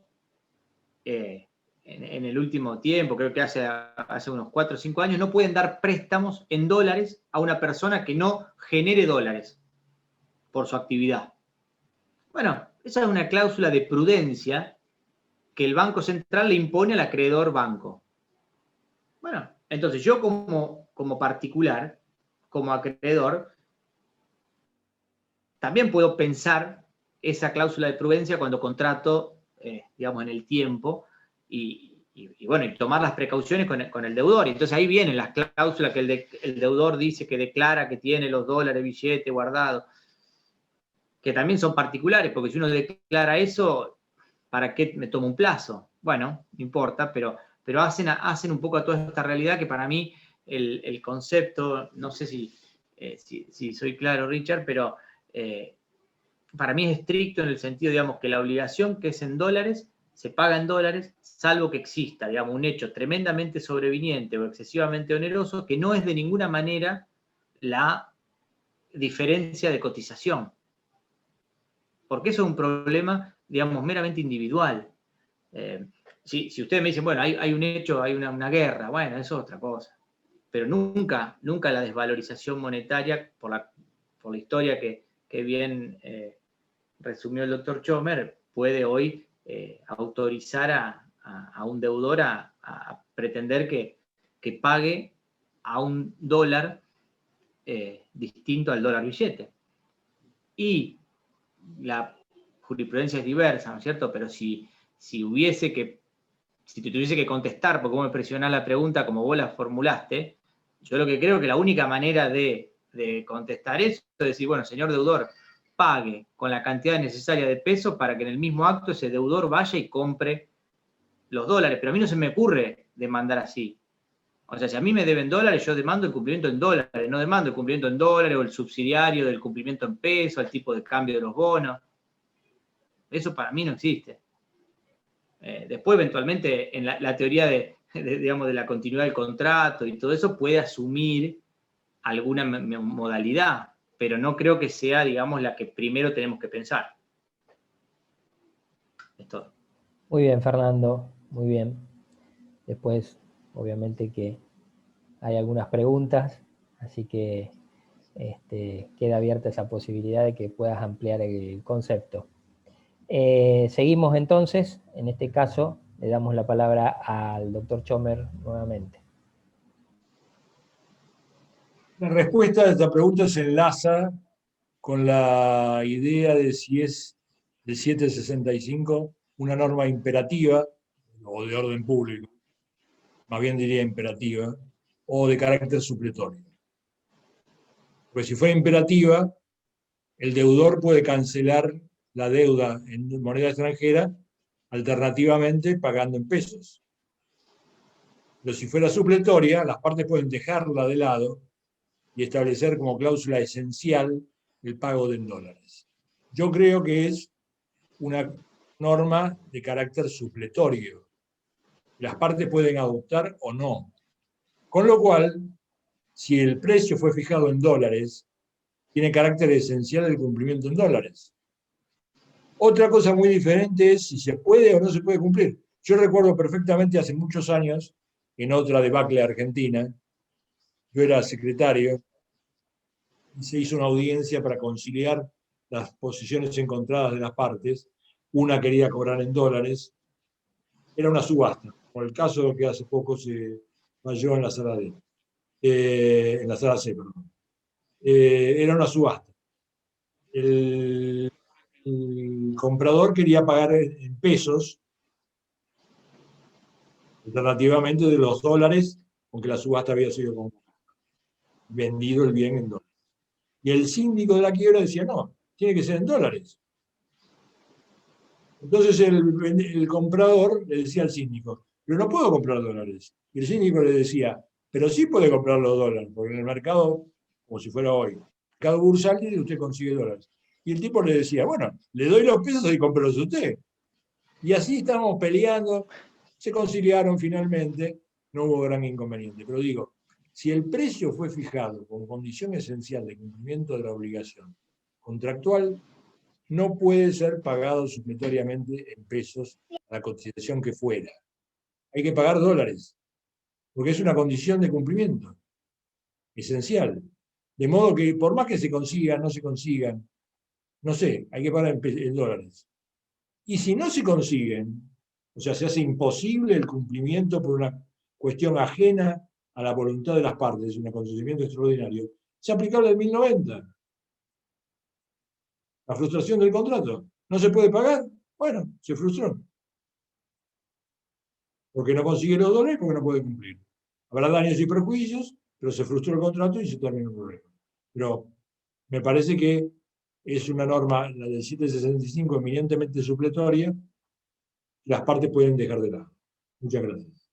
en el último tiempo, creo que hace unos 4 o 5 años, no pueden dar préstamos en dólares a una persona que no genere dólares por su actividad. Bueno, esa es una cláusula de prudencia que el Banco Central le impone al acreedor banco. Bueno, entonces yo como particular, como acreedor, también puedo pensar esa cláusula de prudencia cuando contrato, digamos, en el tiempo y tomar las precauciones con el deudor. Y entonces ahí vienen las cláusulas que el deudor dice que declara que tiene los dólares, billete guardado, que también son particulares, porque si uno declara eso, ¿para qué me tomo un plazo? Bueno, no importa, pero hacen un poco a toda esta realidad que para mí el concepto, no sé si soy claro, Richard, pero para mí es estricto en el sentido, digamos, que la obligación que es en dólares se paga en dólares, salvo que exista, digamos, un hecho tremendamente sobreviniente o excesivamente oneroso, que no es de ninguna manera la diferencia de cotización. Porque eso es un problema, digamos, meramente individual. Si ustedes me dicen, bueno, hay un hecho, hay una guerra, bueno, eso es otra cosa. Pero nunca la desvalorización monetaria, por la historia que bien resumió el doctor Chomer, puede hoy autorizar a un deudor a pretender que pague a un dólar distinto al dólar billete. Y la jurisprudencia es diversa, ¿no es cierto? Pero si te tuviese que contestar, porque vos me presionás la pregunta como vos la formulaste, yo lo que creo que la única manera de contestar eso es decir, bueno, señor deudor, pague con la cantidad necesaria de pesos para que en el mismo acto ese deudor vaya y compre los dólares. Pero a mí no se me ocurre demandar así. O sea, si a mí me deben dólares, yo demando el cumplimiento en dólares, no demando el cumplimiento en dólares o el subsidiario del cumplimiento en pesos, el tipo de cambio de los bonos. Eso para mí no existe. Después, eventualmente, en la teoría digamos, de la continuidad del contrato y todo eso puede asumir alguna modalidad. pero no creo que sea, digamos, la que primero tenemos que pensar. Es todo. Muy bien, Fernando, muy bien. Después, obviamente que hay algunas preguntas, así que queda abierta esa posibilidad de que puedas ampliar el concepto. Seguimos entonces, en este caso, le damos la palabra al doctor Chomer nuevamente. La respuesta a esta pregunta se enlaza con la idea de si es el 765 una norma imperativa o de orden público, más bien diría imperativa, o de carácter supletorio. Porque si fuera imperativa, el deudor puede cancelar la deuda en moneda extranjera, alternativamente pagando en pesos. Pero si fuera supletoria, las partes pueden dejarla de lado y establecer como cláusula esencial el pago de dólares. Yo creo que es una norma de carácter supletorio. Las partes pueden adoptar o no. Con lo cual, si el precio fue fijado en dólares, tiene carácter esencial el cumplimiento en dólares. Otra cosa muy diferente es si se puede o no se puede cumplir. Yo recuerdo perfectamente hace muchos años, en otra debacle argentina, yo era secretario, y se hizo una audiencia para conciliar las posiciones encontradas de las partes. Una quería cobrar en dólares. Era una subasta, por el caso que hace poco se falló en la sala D, en la sala C, perdón. Era una subasta. El comprador quería pagar en pesos, alternativamente de los dólares, aunque la subasta había sido vendido el bien en dólares. Y el síndico de la quiebra decía, no, tiene que ser en dólares. Entonces el comprador le decía al síndico, pero no puedo comprar dólares. Y el síndico le decía, pero sí puede comprar los dólares, porque en el mercado, como si fuera hoy, mercado bursátil, usted consigue dólares. Y el tipo le decía, bueno, le doy los pesos y cómpralos usted. Y así estábamos peleando, se conciliaron finalmente, no hubo gran inconveniente. Pero digo, si el precio fue fijado como condición esencial de cumplimiento de la obligación contractual, no puede ser pagado supletoriamente en pesos a la cotización que fuera. Hay que pagar dólares, porque es una condición de cumplimiento esencial. De modo que por más que se consigan, no se consigan, no sé, hay que pagar en dólares. Y si no se consiguen, o sea, se hace imposible el cumplimiento por una cuestión ajena a la voluntad de las partes, un acontecimiento extraordinario, es aplicable al 1090. La frustración del contrato. ¿No se puede pagar? Bueno, se frustró. Porque no consigue los dólares, porque no puede cumplir. Habrá daños y perjuicios, pero se frustró el contrato y se terminó el problema. Pero me parece que es una norma, la del 765, eminentemente supletoria, las partes pueden dejar de lado. Muchas gracias.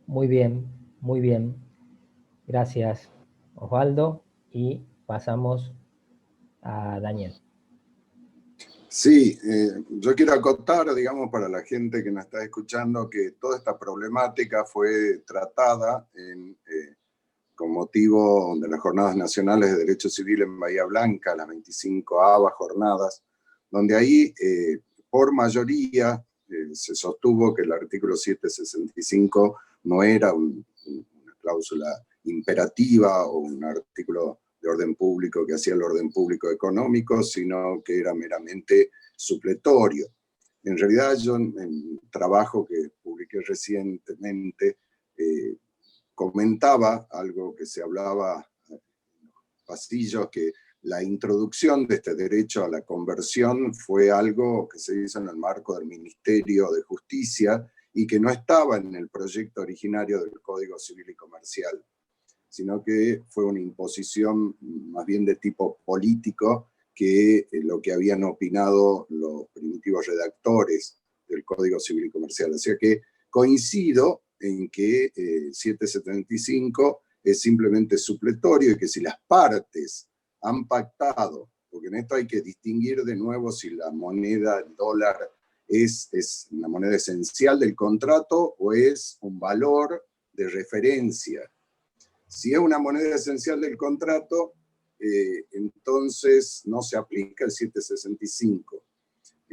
Muy bien, muy bien. Gracias, Osvaldo. Y pasamos a Daniel. Sí, yo quiero acotar, digamos, para la gente que nos está escuchando, que toda esta problemática fue tratada con motivo de las Jornadas Nacionales de Derecho Civil en Bahía Blanca, las 25ª jornadas, donde ahí, por mayoría, se sostuvo que el artículo 765 no era una cláusula imperativa o un artículo de orden público que hacía el orden público económico, sino que era meramente supletorio. En realidad, yo en el trabajo que publiqué recientemente comentaba algo que se hablaba en los pasillos, que la introducción de este derecho a la conversión fue algo que se hizo en el marco del Ministerio de Justicia y que no estaba en el proyecto originario del Código Civil y Comercial, sino que fue una imposición más bien de tipo político que lo que habían opinado los primitivos redactores del Código Civil y Comercial. O sea que coincido en que 775 es simplemente supletorio y que si las partes han pactado, porque en esto hay que distinguir de nuevo si la moneda, el dólar, es una moneda esencial del contrato o es un valor de referencia. Si es una moneda esencial del contrato, entonces no se aplica el 765,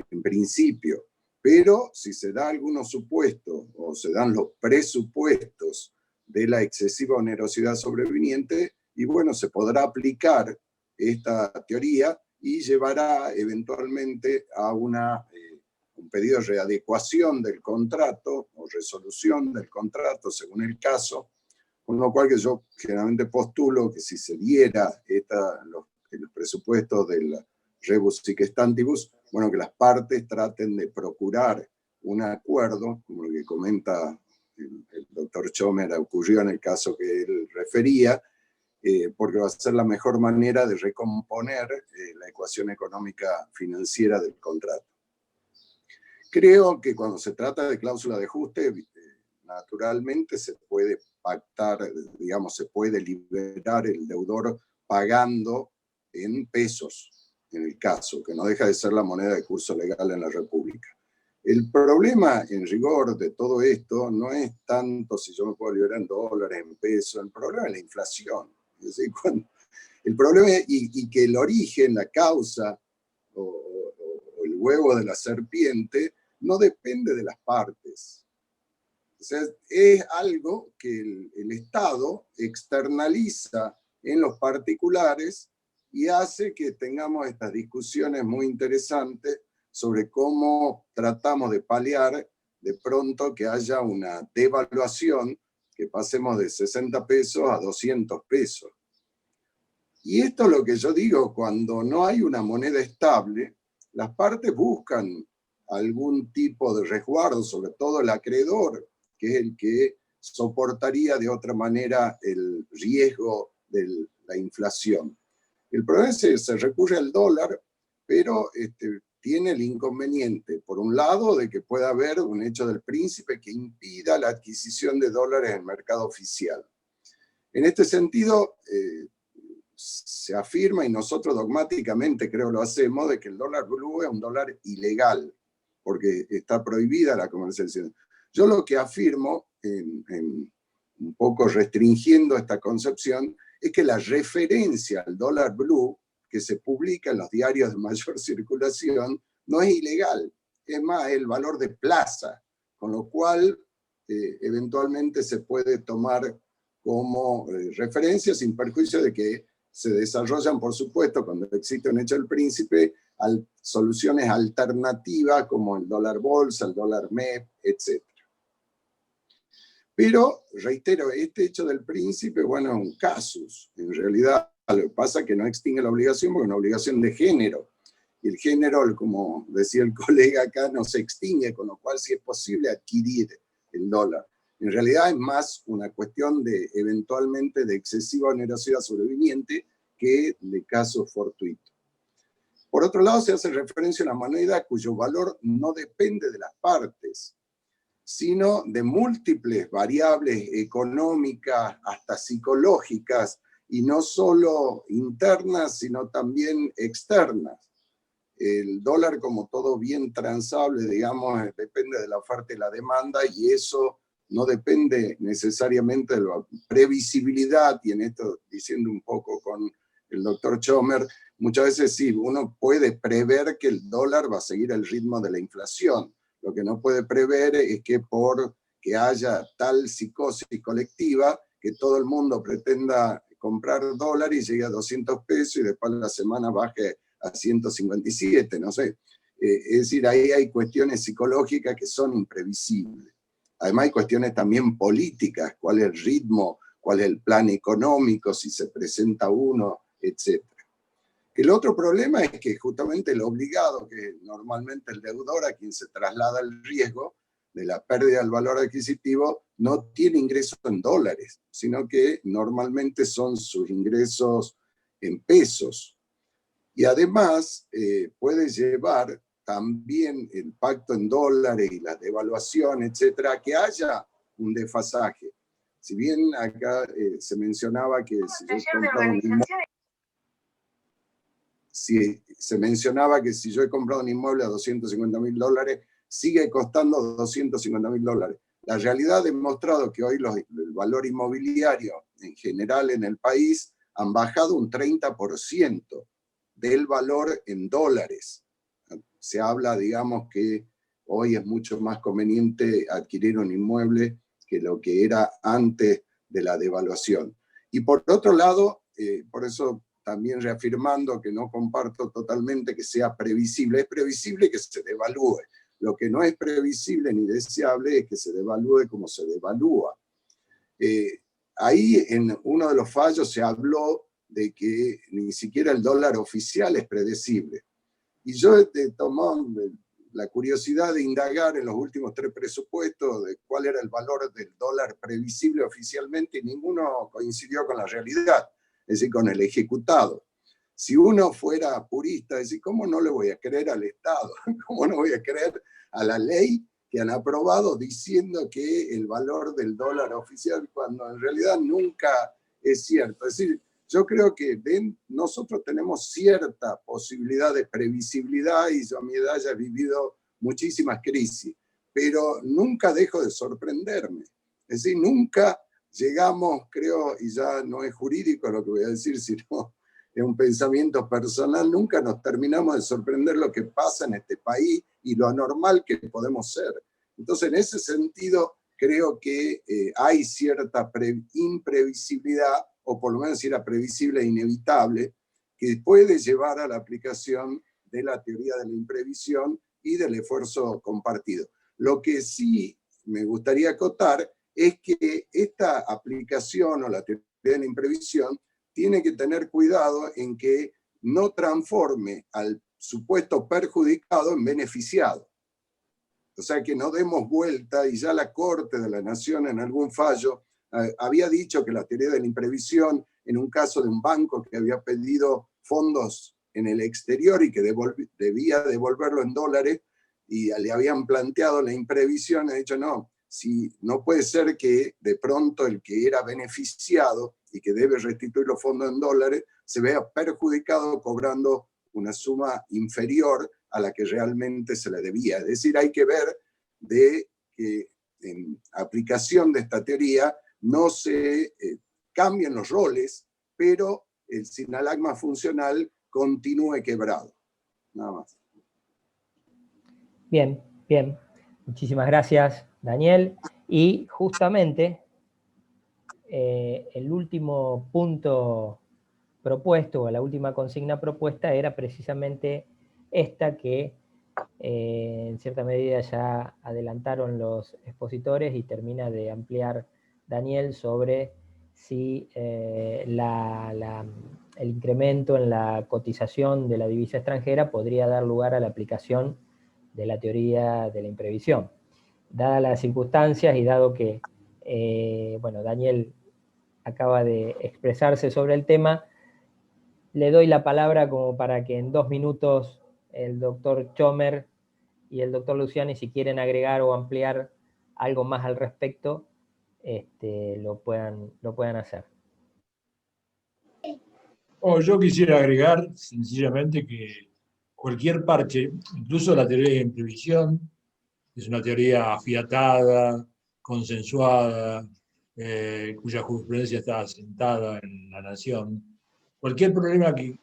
en principio. Pero si se da algunos supuestos, o se dan los presupuestos de la excesiva onerosidad sobreviniente, y bueno, se podrá aplicar esta teoría y llevará eventualmente a un pedido de readecuación del contrato o resolución del contrato, según el caso, con lo cual que yo generalmente postulo que si se diera los presupuestos del rebus sic stantibus, bueno, que las partes traten de procurar un acuerdo, como lo que comenta el doctor Chomer, ocurrió en el caso que él refería, porque va a ser la mejor manera de recomponer la ecuación económica financiera del contrato. Creo que cuando se trata de cláusula de ajuste, naturalmente se puede pactar, digamos, se puede liberar el deudor pagando en pesos, en el caso, que no deja de ser la moneda de curso legal en la República. El problema, en rigor, de todo esto no es tanto si yo me puedo liberar en dólares, en pesos, el problema es la inflación. Es decir, el problema es y que el origen, la causa o el huevo de la serpiente no depende de las partes. O sea, es algo que el Estado externaliza en los particulares y hace que tengamos estas discusiones muy interesantes sobre cómo tratamos de paliar de pronto que haya una devaluación, que pasemos de 60 pesos a 200 pesos. Y esto es lo que yo digo, cuando no hay una moneda estable, las partes buscan algún tipo de resguardo, sobre todo el acreedor, que es el que soportaría de otra manera el riesgo de la inflación. El problema es que se recurre al dólar, pero tiene el inconveniente, por un lado, de que pueda haber un hecho del príncipe que impida la adquisición de dólares en el mercado oficial. En este sentido, se afirma, y nosotros dogmáticamente creo lo hacemos, de que el dólar blue es un dólar ilegal, porque está prohibida la comercialización. Yo lo que afirmo, un poco restringiendo esta concepción, es que la referencia al dólar blue que se publica en los diarios de mayor circulación no es ilegal, es más, el valor de plaza, con lo cual eventualmente se puede tomar como referencia sin perjuicio de que se desarrollan, por supuesto, cuando existe un hecho del príncipe, soluciones alternativas como el dólar bolsa, el dólar MEP, etc. Pero, reitero, este hecho del príncipe, bueno, es un casus. En realidad, lo que pasa es que no extingue la obligación porque es una obligación de género. Y el género, como decía el colega acá, no se extingue, con lo cual sí es posible adquirir el dólar. En realidad es más una cuestión de, eventualmente, de excesiva onerosidad sobreviniente que de caso fortuito. Por otro lado, se hace referencia a una moneda cuyo valor no depende de las partes, sino de múltiples variables económicas, hasta psicológicas, y no solo internas, sino también externas. El dólar, como todo bien transable, digamos, depende de la oferta y la demanda, y eso no depende necesariamente de la previsibilidad, y en esto diciendo un poco con el doctor Chomer, muchas veces sí, uno puede prever que el dólar va a seguir el ritmo de la inflación. Lo que no puede prever es que porque haya tal psicosis colectiva, que todo el mundo pretenda comprar dólares y llegue a 200 pesos y después la semana baje a 157, no sé. Es decir, ahí hay cuestiones psicológicas que son imprevisibles. Además hay cuestiones también políticas, cuál es el ritmo, cuál es el plan económico, si se presenta uno, etc. El otro problema es que justamente el obligado, que normalmente el deudor a quien se traslada el riesgo de la pérdida del valor adquisitivo, no tiene ingresos en dólares, sino que normalmente son sus ingresos en pesos. Y además puede llevar también el pacto en dólares y la devaluación, etcétera, que haya un desfasaje. Si bien acá se mencionaba que si yo he comprado un inmueble, se mencionaba que si yo he comprado un inmueble a $250.000, sigue costando $250.000. la realidad ha demostrado que hoy el valor inmobiliario en general en el país han bajado un 30% del valor en dólares. Se habla, digamos, que hoy es mucho más conveniente adquirir un inmueble que lo que era antes de la devaluación. Y por otro lado, por eso también reafirmando que no comparto totalmente que sea previsible, es previsible que se devalúe. Lo que no es previsible ni deseable es que se devalúe como se devalúa. Ahí en uno de los fallos se habló de que ni siquiera el dólar oficial es predecible. Y yo he tomado la curiosidad de indagar en los últimos 3 presupuestos de cuál era el valor del dólar previsible oficialmente y ninguno coincidió con la realidad, es decir, con el ejecutado. Si uno fuera purista, es decir, ¿cómo no le voy a creer al Estado? ¿Cómo no voy a creer a la ley que han aprobado diciendo que el valor del dólar oficial, cuando en realidad nunca es cierto? Es decir, yo creo que nosotros tenemos cierta posibilidad de previsibilidad y yo a mi edad ya he vivido muchísimas crisis, pero nunca dejo de sorprenderme. Es decir, nunca llegamos, creo, y ya no es jurídico lo que voy a decir, sino es un pensamiento personal, nunca nos terminamos de sorprender lo que pasa en este país y lo anormal que podemos ser. Entonces, en ese sentido, creo que hay cierta imprevisibilidad, o por lo menos si era previsible e inevitable, que puede llevar a la aplicación de la teoría de la imprevisión y del esfuerzo compartido. Lo que sí me gustaría acotar es que esta aplicación o la teoría de la imprevisión tiene que tener cuidado en que no transforme al supuesto perjudicado en beneficiado. O sea, que no demos vuelta, y ya la Corte de la Nación en algún fallo había dicho que la teoría de la imprevisión, en un caso de un banco que había pedido fondos en el exterior y que debía devolverlo en dólares, y le habían planteado la imprevisión, ha dicho no, si no puede ser que de pronto el que era beneficiado y que debe restituir los fondos en dólares se vea perjudicado cobrando una suma inferior a la que realmente se le debía. Es decir, hay que ver de que en aplicación de esta teoría no se cambien los roles, pero el sinalagma funcional continúe quebrado. Nada más. Bien, bien. Muchísimas gracias, Daniel. Y justamente el último punto propuesto, o la última consigna propuesta, era precisamente esta que en cierta medida ya adelantaron los expositores y termina de ampliar Daniel sobre si el incremento en la cotización de la divisa extranjera podría dar lugar a la aplicación de la teoría de la imprevisión. Dadas las circunstancias y dado que bueno, Daniel acaba de expresarse sobre el tema, le doy la palabra como para que en 2 minutos el doctor Chomer y el doctor Luciani, si quieren agregar o ampliar algo más al respecto, lo puedan hacer. Yo quisiera agregar sencillamente que cualquier parche, incluso la teoría de imprevisión, es una teoría afiatada, consensuada, cuya jurisprudencia está asentada en la nación. Cualquier problema que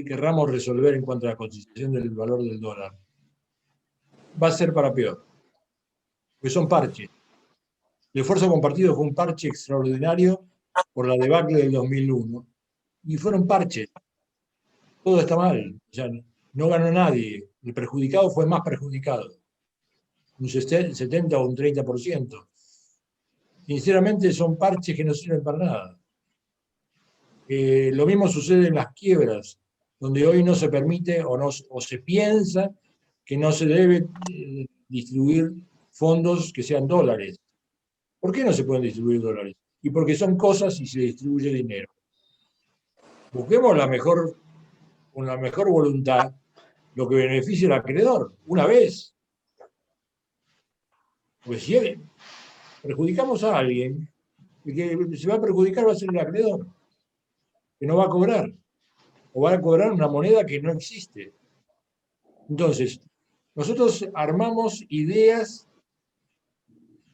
querramos resolver en cuanto a la cotización del valor del dólar va a ser para peor, porque son parches. El esfuerzo compartido fue un parche extraordinario por la debacle del 2001, y fueron parches. Todo está mal, ya no ganó nadie. El perjudicado fue más perjudicado, un 70 o un 30%. Sinceramente son parches que no sirven para nada. Lo mismo sucede en las quiebras, donde hoy no se permite o se piensa que no se debe distribuir fondos que sean dólares. ¿Por qué no se pueden distribuir dólares? Y porque son cosas y se distribuye dinero. Busquemos con la mejor voluntad lo que beneficie al acreedor, una vez. Pues si perjudicamos a alguien, el que se va a perjudicar va a ser el acreedor, que no va a cobrar, o va a cobrar una moneda que no existe. Entonces, nosotros armamos ideas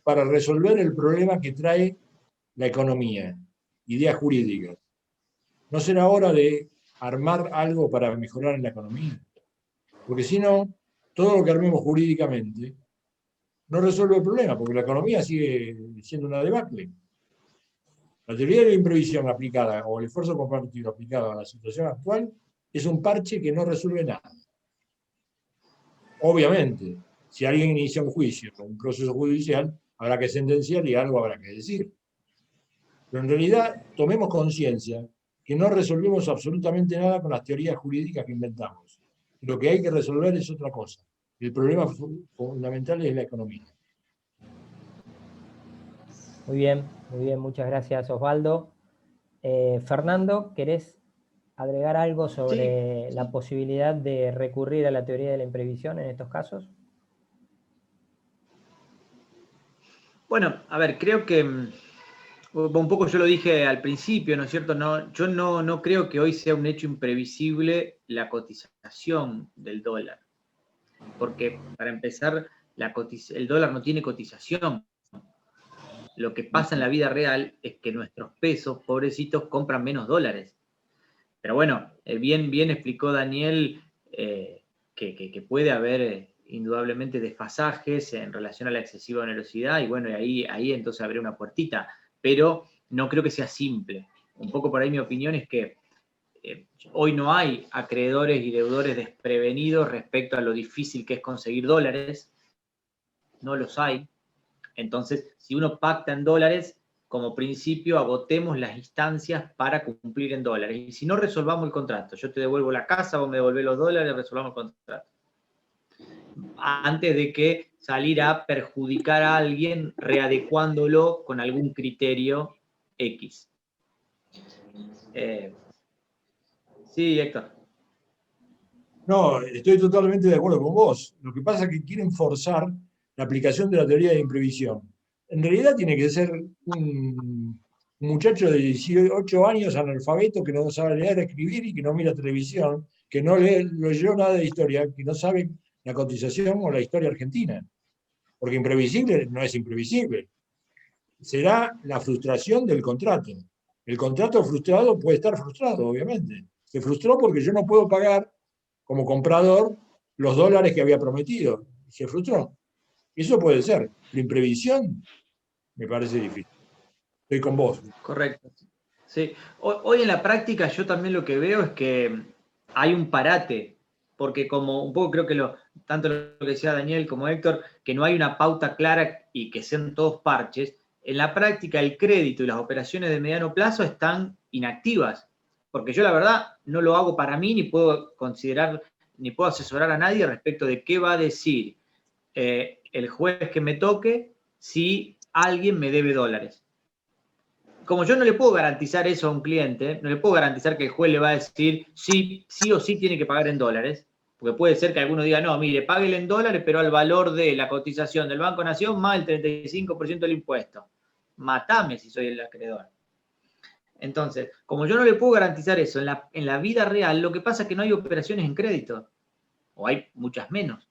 para resolver el problema que trae la economía, ideas jurídicas. ¿No será hora de armar algo para mejorar en la economía? Porque si no, todo lo que armemos jurídicamente no resuelve el problema, porque la economía sigue siendo una debacle. La teoría de la imprevisión aplicada o el esfuerzo compartido aplicado a la situación actual es un parche que no resuelve nada. Obviamente, si alguien inicia un juicio, un proceso judicial, habrá que sentenciar y algo habrá que decir. Pero en realidad, tomemos conciencia que no resolvemos absolutamente nada con las teorías jurídicas que inventamos. Lo que hay que resolver es otra cosa. El problema fundamental es la economía. Muy bien, muchas gracias Osvaldo. Fernando, ¿querés agregar algo sobre la posibilidad de recurrir a la teoría de la imprevisión en estos casos? Bueno, a ver, creo que un poco yo lo dije al principio, ¿no es cierto? No, yo no creo que hoy sea un hecho imprevisible la cotización del dólar. Porque, para empezar, el dólar no tiene cotización. Lo que pasa en la vida real es que nuestros pesos, pobrecitos, compran menos dólares. Pero bueno, bien explicó Daniel que puede haber indudablemente desfasajes en relación a la excesiva onerosidad, y bueno, ahí entonces abre una puertita, pero no creo que sea simple. Un poco por ahí mi opinión es que hoy no hay acreedores y deudores desprevenidos respecto a lo difícil que es conseguir dólares, no los hay. Entonces, si uno pacta en dólares, como principio agotemos las instancias para cumplir en dólares. Y si no, resolvamos el contrato. Yo te devuelvo la casa, vos me devolvés los dólares, resolvamos el contrato. Antes de que salir a perjudicar a alguien readecuándolo con algún criterio X. Sí, Héctor. No, estoy totalmente de acuerdo con vos. Lo que pasa es que quieren forzar la aplicación de la teoría de imprevisión. En realidad tiene que ser un muchacho de 18 años analfabeto que no sabe leer, escribir y que no mira televisión, que no leyó nada de historia, que no sabe la cotización o la historia argentina. Porque imprevisible no es imprevisible. Será la frustración del contrato. El contrato frustrado puede estar frustrado, obviamente. Se frustró porque yo no puedo pagar como comprador los dólares que había prometido. Se frustró. Eso puede ser. La imprevisión me parece difícil. Estoy con vos. Correcto. Sí. Hoy en la práctica yo también lo que veo es que hay un parate, porque como un poco creo que tanto lo que decía Daniel como Héctor, que no hay una pauta clara y que sean todos parches, en la práctica el crédito y las operaciones de mediano plazo están inactivas, porque yo la verdad no lo hago para mí, ni puedo considerar, ni puedo asesorar a nadie respecto de qué va a decir el juez que me toque si alguien me debe dólares. Como yo no le puedo garantizar eso a un cliente, no le puedo garantizar que el juez le va a decir sí o sí tiene que pagar en dólares, porque puede ser que alguno diga, no, mire, páguele en dólares, pero al valor de la cotización del Banco Nación más el 35% del impuesto. Matame si soy el acreedor. Entonces, como yo no le puedo garantizar eso, en la vida real lo que pasa es que no hay operaciones en crédito, o hay muchas menos,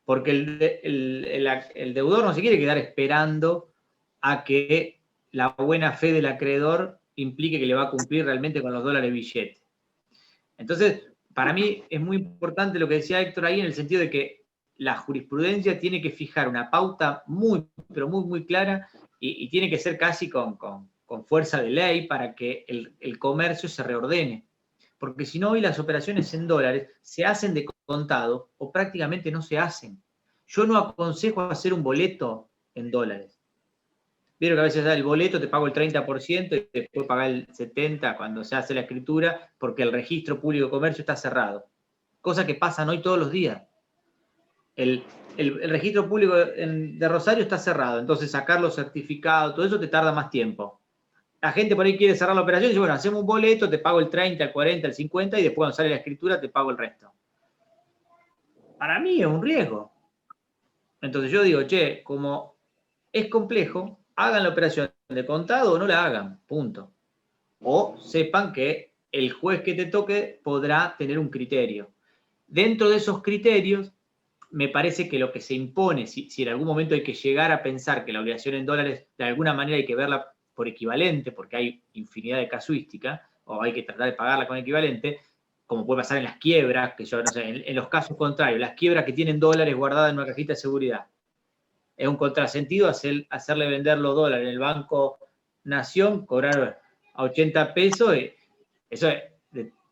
porque el deudor no se quiere quedar esperando a que la buena fe del acreedor implique que le va a cumplir realmente con los dólares billete. Entonces, para mí es muy importante lo que decía Héctor ahí, en el sentido de que la jurisprudencia tiene que fijar una pauta muy, pero muy clara y tiene que ser casi con fuerza de ley para que el comercio se reordene. Porque si no, hoy las operaciones en dólares se hacen de contado o prácticamente no se hacen. Yo no aconsejo hacer un boleto en dólares. Vieron que a veces el boleto te pago el 30% y después pagar el 70% cuando se hace la escritura porque el registro público de comercio está cerrado. Cosa que pasan hoy todos los días. El registro público de Rosario está cerrado, entonces sacar los certificados, todo eso te tarda más tiempo. La gente por ahí quiere cerrar la operación y dice, bueno, hacemos un boleto, te pago el 30, el 40, el 50 y después cuando sale la escritura te pago el resto. Para mí es un riesgo. Entonces yo digo, che, como es complejo, hagan la operación de contado o no la hagan, punto. O sepan que el juez que te toque podrá tener un criterio. Dentro de esos criterios, me parece que lo que se impone, si en algún momento hay que llegar a pensar que la obligación en dólares, de alguna manera hay que verla por equivalente, porque hay infinidad de casuística, o hay que tratar de pagarla con equivalente, como puede pasar en las quiebras, que yo no sé, en los casos contrarios, las quiebras que tienen dólares guardadas en una cajita de seguridad. Es un contrasentido hacerle vender los dólares en el Banco Nación, cobrar a 80 pesos, eso es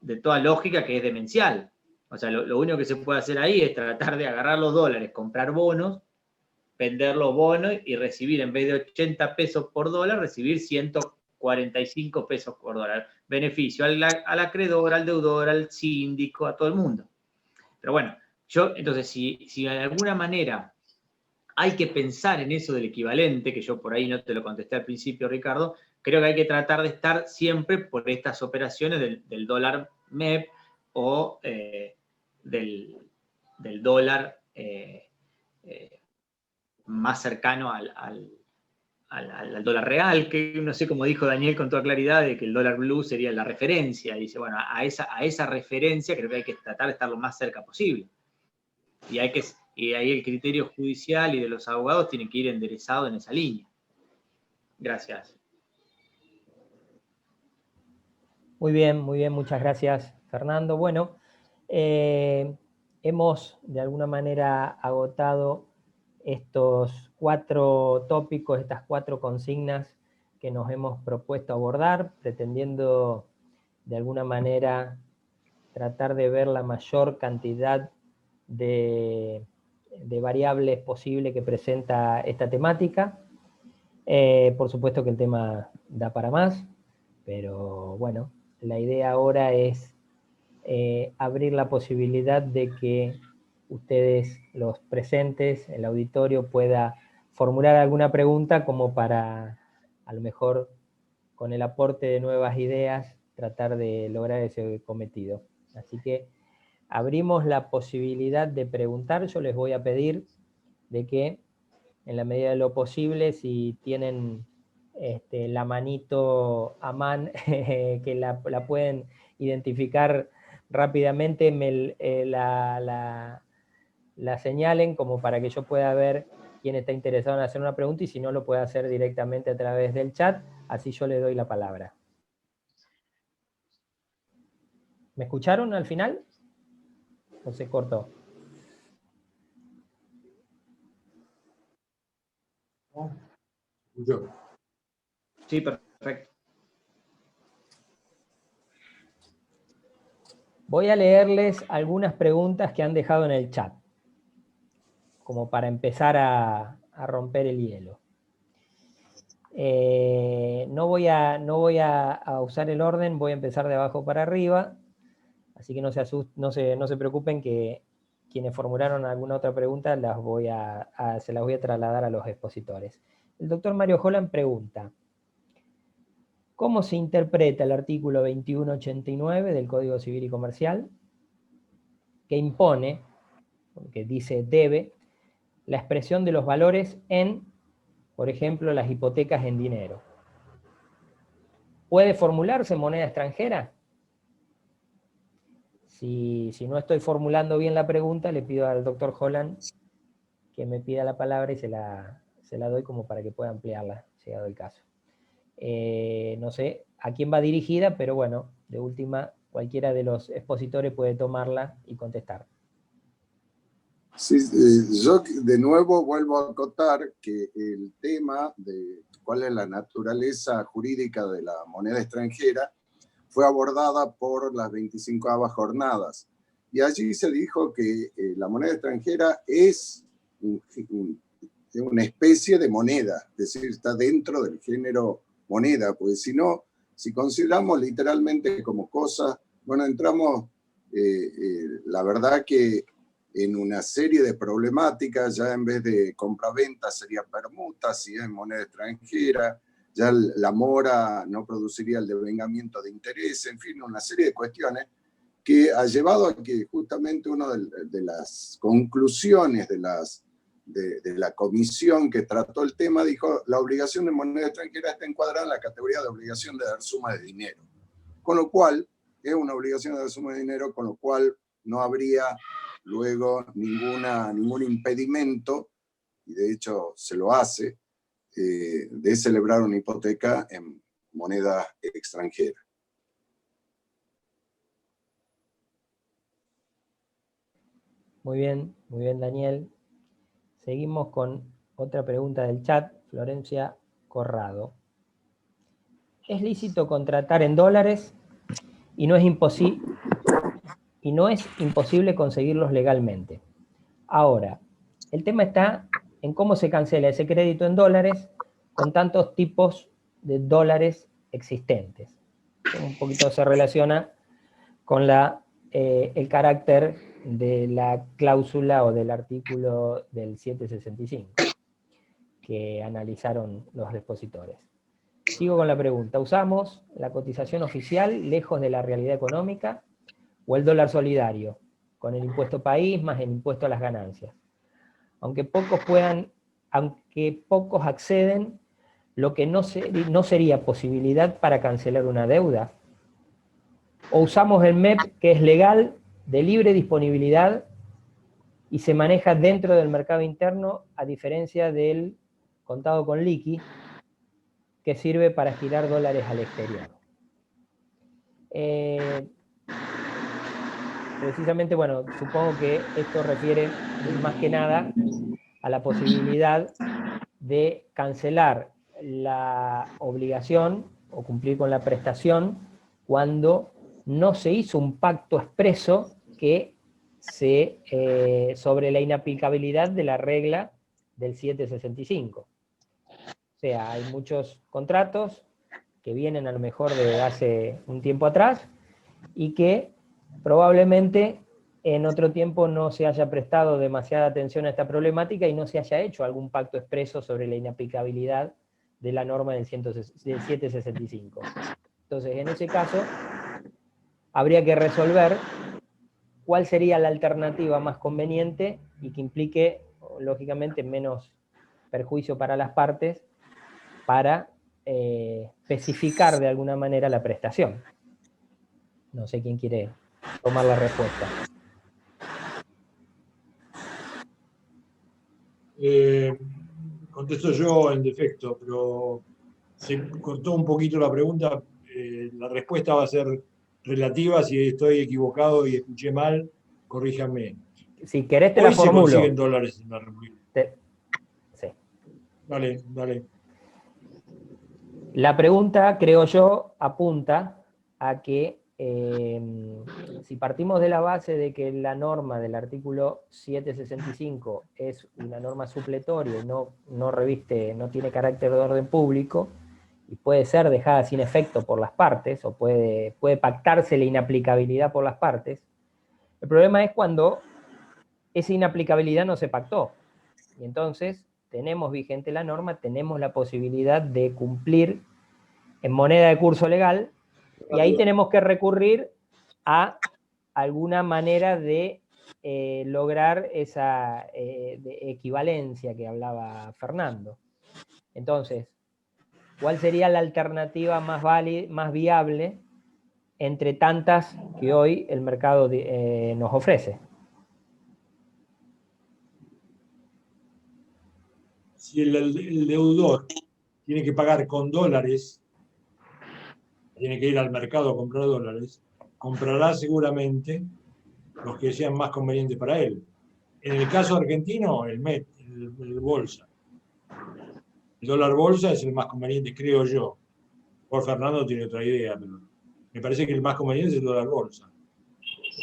de toda lógica que es demencial. O sea, lo único que se puede hacer ahí es tratar de agarrar los dólares, comprar bonos, vender los bonos y recibir, en vez de 80 pesos por dólar, recibir 145 pesos por dólar. Beneficio al acreedor, al deudor, al síndico, a todo el mundo. Pero bueno, entonces, si de alguna manera hay que pensar en eso del equivalente, que yo por ahí no te lo contesté al principio, Ricardo, creo que hay que tratar de estar siempre por estas operaciones del dólar MEP o del dólar más cercano al dólar real, que no sé, como dijo Daniel con toda claridad, de que el dólar blue sería la referencia. Y dice, bueno, a esa referencia creo que hay que tratar de estar lo más cerca posible. Y ahí el criterio judicial y de los abogados tiene que ir enderezado en esa línea. Gracias. Muy bien, muchas gracias, Fernando. Bueno, hemos de alguna manera agotado estos 4 tópicos, estas 4 consignas que nos hemos propuesto abordar, pretendiendo de alguna manera tratar de ver la mayor cantidad de variables posible que presenta esta temática. Por supuesto que el tema da para más, pero bueno, la idea ahora es abrir la posibilidad de que ustedes, los presentes, el auditorio, pueda formular alguna pregunta como para, a lo mejor, con el aporte de nuevas ideas, tratar de lograr ese cometido. Así que abrimos la posibilidad de preguntar. Yo les voy a pedir de que, en la medida de lo posible, si tienen la manito a mano, que la pueden identificar rápidamente, la señalen como para que yo pueda ver quién está interesado en hacer una pregunta, y si no, lo puede hacer directamente a través del chat, así yo le doy la palabra. ¿Me escucharon al final? ¿O se cortó? Sí, perfecto. Voy a leerles algunas preguntas que han dejado en el chat, como para empezar a romper el hielo. No voy a usar el orden, voy a empezar de abajo para arriba, así que no se preocupen, que quienes formularon alguna otra pregunta se las voy a trasladar a los expositores. El doctor Mario Holland pregunta: ¿cómo se interpreta el artículo 2189 del Código Civil y Comercial, que impone, que dice debe, la expresión de los valores en, por ejemplo, las hipotecas en dinero? ¿Puede formularse en moneda extranjera? Si no estoy formulando bien la pregunta, le pido al doctor Holland que me pida la palabra y se la doy como para que pueda ampliarla, llegado el caso. No sé a quién va dirigida, pero bueno, de última, cualquiera de los expositores puede tomarla y contestar. Sí, yo de nuevo vuelvo a acotar que el tema de cuál es la naturaleza jurídica de la moneda extranjera fue abordada por las 25ª jornadas. Y allí se dijo que la moneda extranjera es una especie de moneda, es decir, está dentro del género moneda, pues si no, si consideramos literalmente como cosa, bueno, entramos, la verdad que en una serie de problemáticas, ya en vez de compraventa sería permuta, si es moneda extranjera, ya la mora no produciría el devengamiento de interés, en fin, una serie de cuestiones que ha llevado a que justamente una de las conclusiones de la comisión que trató el tema dijo: la obligación de moneda extranjera está encuadrada en la categoría de obligación de dar suma de dinero, con lo cual es una obligación de dar suma de dinero, con lo cual no habría luego ningún impedimento, y de hecho se lo hace, de celebrar una hipoteca en moneda extranjera. Muy bien, Daniel. Seguimos con otra pregunta del chat, Florencia Corrado. ¿Es lícito contratar en dólares y no es imposible conseguirlos legalmente? Ahora, el tema está en cómo se cancela ese crédito en dólares con tantos tipos de dólares existentes. Un poquito se relaciona con el carácter de la cláusula o del artículo del 765 que analizaron los expositores. Sigo con la pregunta. ¿Usamos la cotización oficial lejos de la realidad económica o el dólar solidario, con el impuesto país más el impuesto a las ganancias? Aunque pocos acceden, lo que no sería posibilidad para cancelar una deuda. ¿O usamos el MEP, que es legal, de libre disponibilidad y se maneja dentro del mercado interno, a diferencia del contado con liqui, que sirve para girar dólares al exterior? Precisamente, bueno, supongo que esto refiere más que nada a la posibilidad de cancelar la obligación o cumplir con la prestación cuando no se hizo un pacto expreso que sobre la inaplicabilidad de la regla del 765. O sea, hay muchos contratos que vienen a lo mejor de hace un tiempo atrás y que probablemente en otro tiempo no se haya prestado demasiada atención a esta problemática y no se haya hecho algún pacto expreso sobre la inaplicabilidad de la norma del 765. Entonces, en ese caso, habría que resolver cuál sería la alternativa más conveniente y que implique, lógicamente, menos perjuicio para las partes para especificar de alguna manera la prestación. No sé quién quiere tomar la respuesta. Contesto yo en defecto, pero se cortó un poquito la pregunta. La respuesta va a ser relativa. Si estoy equivocado y escuché mal, corríjame. Si querés te Hoy la formulo. se consiguen dólares en la República. Sí. Dale. La pregunta, creo yo, apunta a que si partimos de la base de que la norma del artículo 765 es una norma supletoria y no tiene carácter de orden público, y puede ser dejada sin efecto por las partes, o puede pactarse la inaplicabilidad por las partes, el problema es cuando esa inaplicabilidad no se pactó. Y entonces tenemos vigente la norma, tenemos la posibilidad de cumplir en moneda de curso legal, y ahí tenemos que recurrir a alguna manera de lograr esa de equivalencia que hablaba Fernando. Entonces, ¿cuál sería la alternativa más viable entre tantas que hoy el mercado nos ofrece? Si el deudor tiene que pagar con dólares, tiene que ir al mercado a comprar dólares, comprará seguramente los que sean más convenientes para él. En el caso argentino, el MEP, el bolsa. El dólar bolsa es el más conveniente, creo yo. Por Fernando tiene otra idea, pero me parece que el más conveniente es el dólar bolsa.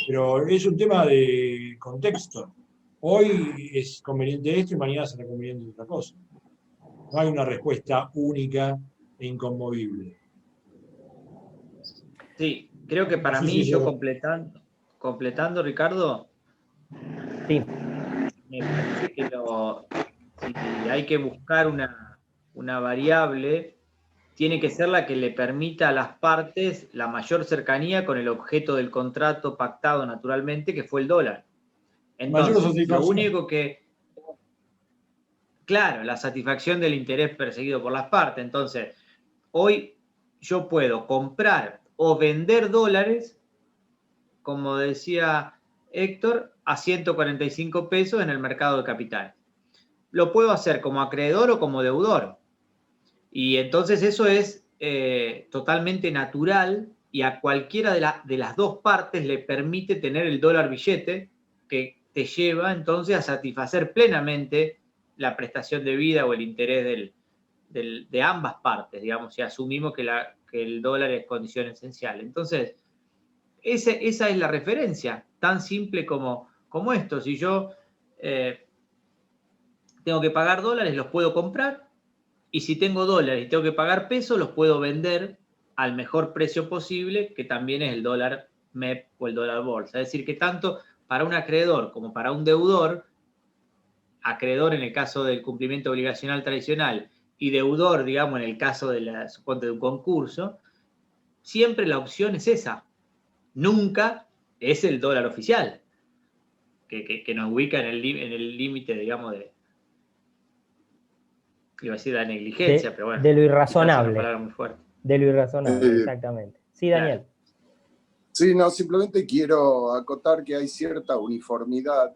Pero es un tema de contexto. Hoy es conveniente esto y mañana será conveniente otra cosa. No hay una respuesta única e inconmovible. Sí, creo que para mí, yo completando, Ricardo, sí, me parece que si hay que buscar una variable, tiene que ser la que le permita a las partes la mayor cercanía con el objeto del contrato pactado naturalmente, que fue el dólar. Entonces, lo único que... Claro, la satisfacción del interés perseguido por las partes. Entonces, hoy yo puedo comprar o vender dólares, como decía Héctor, a 145 pesos en el mercado de capitales. Lo puedo hacer como acreedor o como deudor. Y entonces eso es totalmente natural y a cualquiera de las dos partes le permite tener el dólar billete que te lleva entonces a satisfacer plenamente la prestación de vida o el interés de ambas partes, digamos, si asumimos que el dólar es condición esencial. Entonces, esa es la referencia, tan simple como esto. Si yo tengo que pagar dólares, los puedo comprar, y si tengo dólares y tengo que pagar pesos, los puedo vender al mejor precio posible, que también es el dólar MEP o el dólar bolsa. Es decir, que tanto para un acreedor como para un deudor, acreedor en el caso del cumplimiento obligacional tradicional y deudor, digamos, en el caso suponte, de un concurso, siempre la opción es esa. Nunca es el dólar oficial, que nos ubica en el límite, digamos, iba a decir la negligencia, pero bueno. De lo irrazonable. Es una palabra muy fuerte. De lo irrazonable, exactamente. Sí, Daniel. Claro. Sí, no, simplemente quiero acotar que hay cierta uniformidad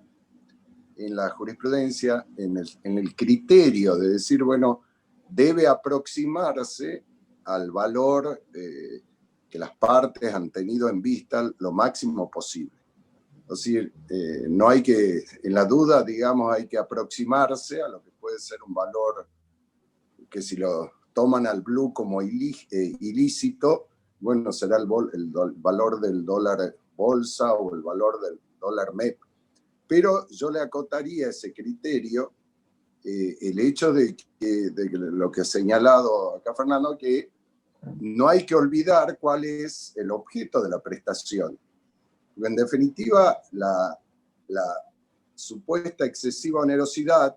en la jurisprudencia, en el criterio de decir, bueno, debe aproximarse al valor que las partes han tenido en vista lo máximo posible. Es decir, no hay que, en la duda, digamos, hay que aproximarse a lo que puede ser un valor que si lo toman al blue como ilícito, bueno, será el valor del dólar bolsa o el valor del dólar MEP. Pero yo le acotaría ese criterio el hecho de lo que ha señalado acá Fernando, que no hay que olvidar cuál es el objeto de la prestación. En definitiva, la supuesta excesiva onerosidad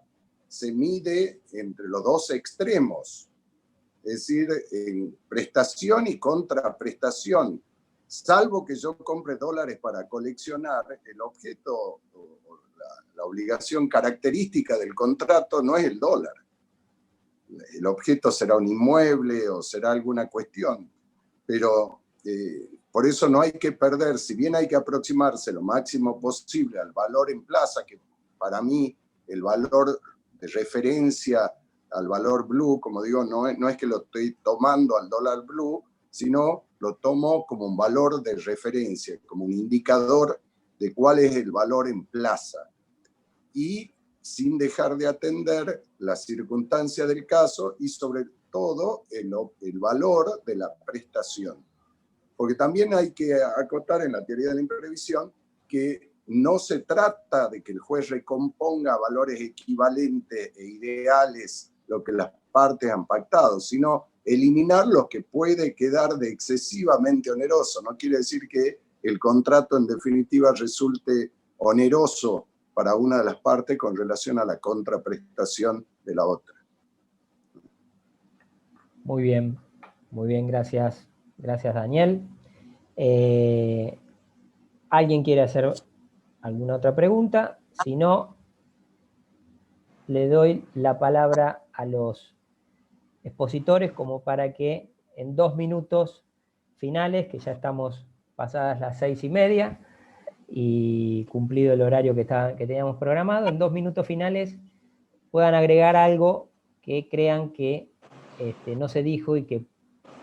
se mide entre los dos extremos, es decir, en prestación y contraprestación. Salvo que yo compre dólares para coleccionar, el objeto, la obligación característica del contrato no es el dólar. El objeto será un inmueble o será alguna cuestión, pero por eso no hay que perder, si bien hay que aproximarse lo máximo posible al valor en plaza, que para mí el valor de referencia al valor blue, como digo, no es que lo estoy tomando al dólar blue, sino lo tomo como un valor de referencia, como un indicador de cuál es el valor en plaza. Y sin dejar de atender las circunstancias del caso y sobre todo el valor de la prestación. Porque también hay que acotar en la teoría de la imprevisión que no se trata de que el juez recomponga valores equivalentes e ideales lo que las partes han pactado, sino eliminar lo que puede quedar de excesivamente oneroso. No quiere decir que el contrato en definitiva resulte oneroso para una de las partes con relación a la contraprestación de la otra. Muy bien, gracias. Gracias, Daniel. ¿Alguien quiere hacer alguna otra pregunta? Si no, le doy la palabra a los expositores como para que en 2 minutos finales, que ya estamos pasadas las 6:30 y cumplido el horario que teníamos programado, en 2 minutos finales puedan agregar algo que crean que no se dijo y que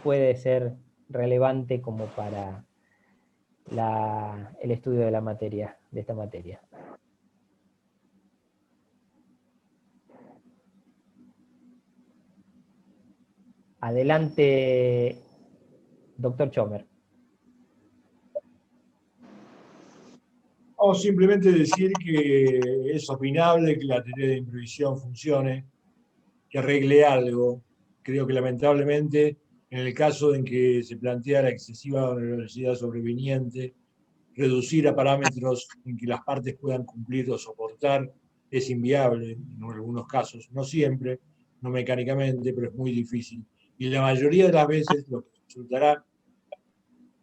puede ser relevante como para el estudio de esta materia. Adelante, doctor Chomer. O simplemente decir que es opinable que la teoría de imprevisión funcione, que arregle algo. Creo que lamentablemente, en el caso en que se plantea la excesiva onerosidad sobreviniente, reducir a parámetros en que las partes puedan cumplir o soportar es inviable en algunos casos, no siempre, no mecánicamente, pero es muy difícil. Y la mayoría de las veces lo que resultará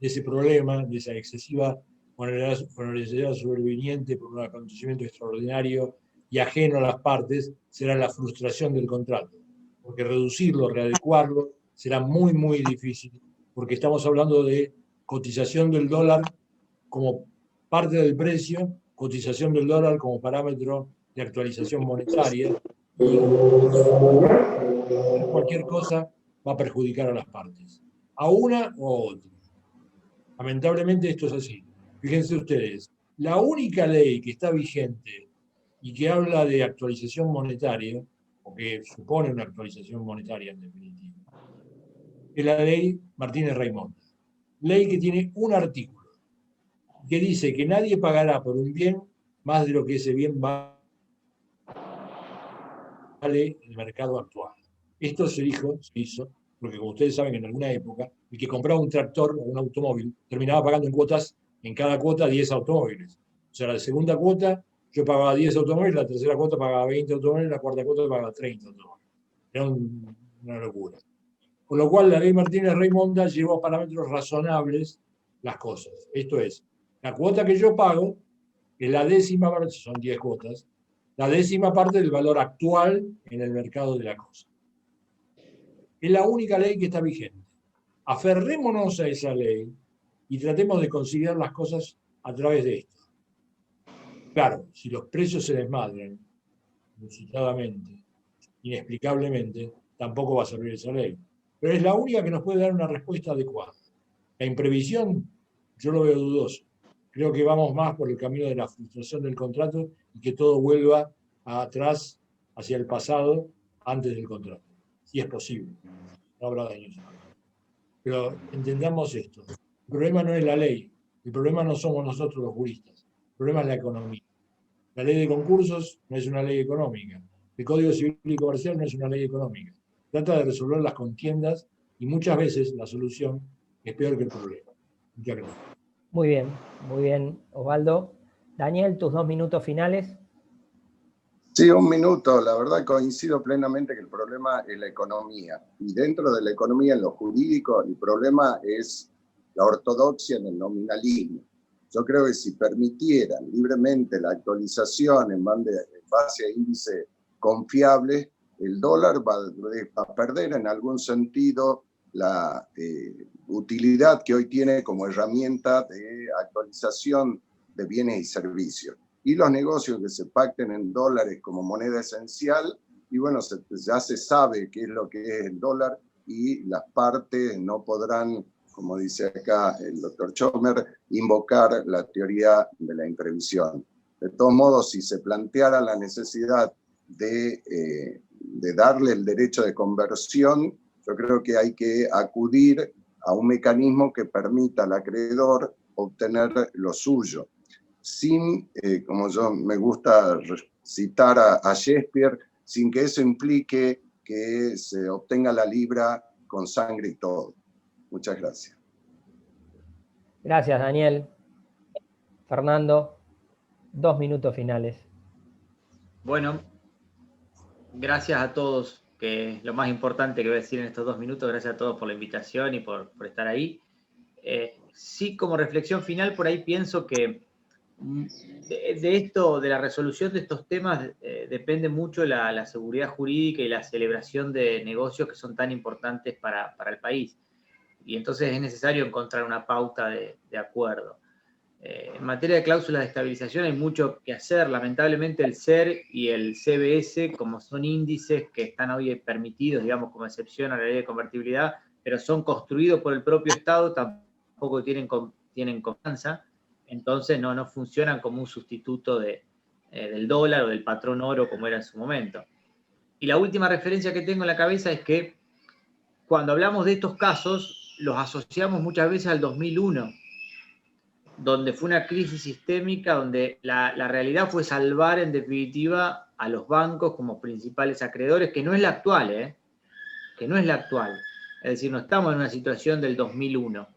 de ese problema, de esa excesiva onerosidad sobreviniente por un acontecimiento extraordinario y ajeno a las partes, será la frustración del contrato. Porque reducirlo, readecuarlo, será muy, muy difícil, porque estamos hablando de cotización del dólar como parte del precio cotización del dólar como parámetro de actualización monetaria, y cualquier cosa va a perjudicar a las partes, a una o a otra. Lamentablemente esto es así. Fíjense ustedes, la única ley que está vigente y que habla de actualización monetaria, o que supone una actualización monetaria en definitiva, es la ley Martínez-Raimonda. Ley que tiene un artículo que dice que nadie pagará por un bien más de lo que ese bien vale en el mercado actual. Esto se hizo, porque como ustedes saben, en alguna época, el que compraba un tractor o un automóvil terminaba pagando en cuotas, en cada cuota 10 automóviles. O sea, la segunda cuota yo pagaba 10 automóviles, la tercera cuota pagaba 20 automóviles, la cuarta cuota pagaba 30 automóviles. Era una locura. Con lo cual la ley Martínez-Raimonda llevó a parámetros razonables las cosas. Esto es, la cuota que yo pago es la décima parte, son 10 cuotas, la décima parte del valor actual en el mercado de la cosa. Es la única ley que está vigente. Aferrémonos a esa ley y tratemos de considerar las cosas a través de esto. Claro, si los precios se desmadran, inusitadamente, inexplicablemente, tampoco va a servir esa ley. Pero es la única que nos puede dar una respuesta adecuada. La imprevisión, yo lo veo dudoso. Creo que vamos más por el camino de la frustración del contrato y que todo vuelva atrás, hacia el pasado, antes del contrato. Si es posible. No habrá daños. Pero entendamos esto. El problema no es la ley. El problema no somos nosotros los juristas. El problema es la economía. La ley de concursos no es una ley económica. El Código Civil y Comercial no es una ley económica. Trata de resolver las contiendas y muchas veces la solución es peor que el problema. Muchas gracias. Muy bien, Osvaldo. Daniel, tus 2 minutos finales. Sí, 1 minuto. La verdad coincido plenamente que el problema es la economía. Y dentro de la economía, en lo jurídico, el problema es la ortodoxia en el nominalismo. Yo creo que si permitieran libremente la actualización en base a índices confiables, el dólar va a perder en algún sentido la utilidad que hoy tiene como herramienta de actualización de bienes y servicios. Y los negocios que se pacten en dólares como moneda esencial, y bueno, ya se sabe qué es lo que es el dólar, y las partes no podrán, como dice acá el doctor Chomer, invocar la teoría de la imprevisión. De todos modos, si se planteara la necesidad de darle el derecho de conversión, yo creo que hay que acudir a un mecanismo que permita al acreedor obtener lo suyo, sin, como yo me gusta citar a Shakespeare, sin que eso implique que se obtenga la libra con sangre y todo. Muchas gracias. Gracias, Daniel. Fernando, 2 minutos finales. Bueno, gracias a todos, que es lo más importante que voy a decir en estos 2 minutos. Gracias a todos por la invitación y por estar ahí. Sí, como reflexión final, por ahí pienso que de esto, de la resolución de estos temas, depende mucho la seguridad jurídica y la celebración de negocios que son tan importantes para el país. Y entonces es necesario encontrar una pauta de acuerdo. En materia de cláusulas de estabilización hay mucho que hacer. Lamentablemente el CER y el CBS, como son índices que están hoy permitidos, digamos, como excepción a la ley de convertibilidad, pero son construidos por el propio Estado, tampoco tienen confianza, entonces no funcionan como un sustituto del dólar o del patrón oro como era en su momento. Y la última referencia que tengo en la cabeza es que cuando hablamos de estos casos, los asociamos muchas veces al 2001, donde fue una crisis sistémica, donde la realidad fue salvar en definitiva a los bancos como principales acreedores, que no es la actual, que no es la actual. Es decir, no estamos en una situación del 2001.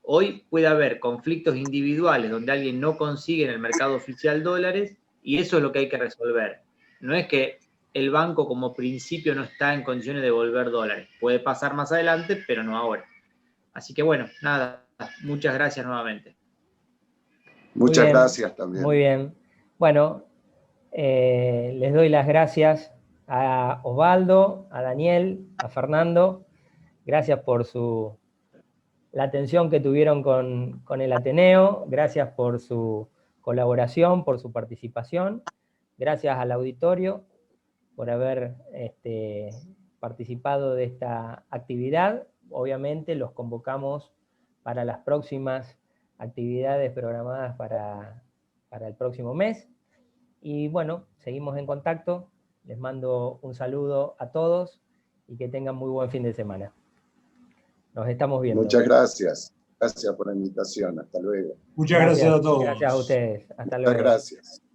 Hoy puede haber conflictos individuales donde alguien no consigue en el mercado oficial dólares y eso es lo que hay que resolver. No es que el banco como principio no está en condiciones de devolver dólares. Puede pasar más adelante, pero no ahora. Así que bueno, nada, muchas gracias nuevamente. Muchas gracias también. Muy bien. Bueno, les doy las gracias a Osvaldo, a Daniel, a Fernando. Gracias por la atención que tuvieron con el Ateneo. Gracias por su colaboración, por su participación. Gracias al auditorio por haber participado de esta actividad. Obviamente los convocamos para las próximas actividades programadas para el próximo mes. Y bueno, seguimos en contacto. Les mando un saludo a todos y que tengan muy buen fin de semana. Nos estamos viendo. Muchas gracias. Gracias por la invitación. Hasta luego. Muchas gracias a todos. Gracias a ustedes. Hasta luego. Muchas gracias.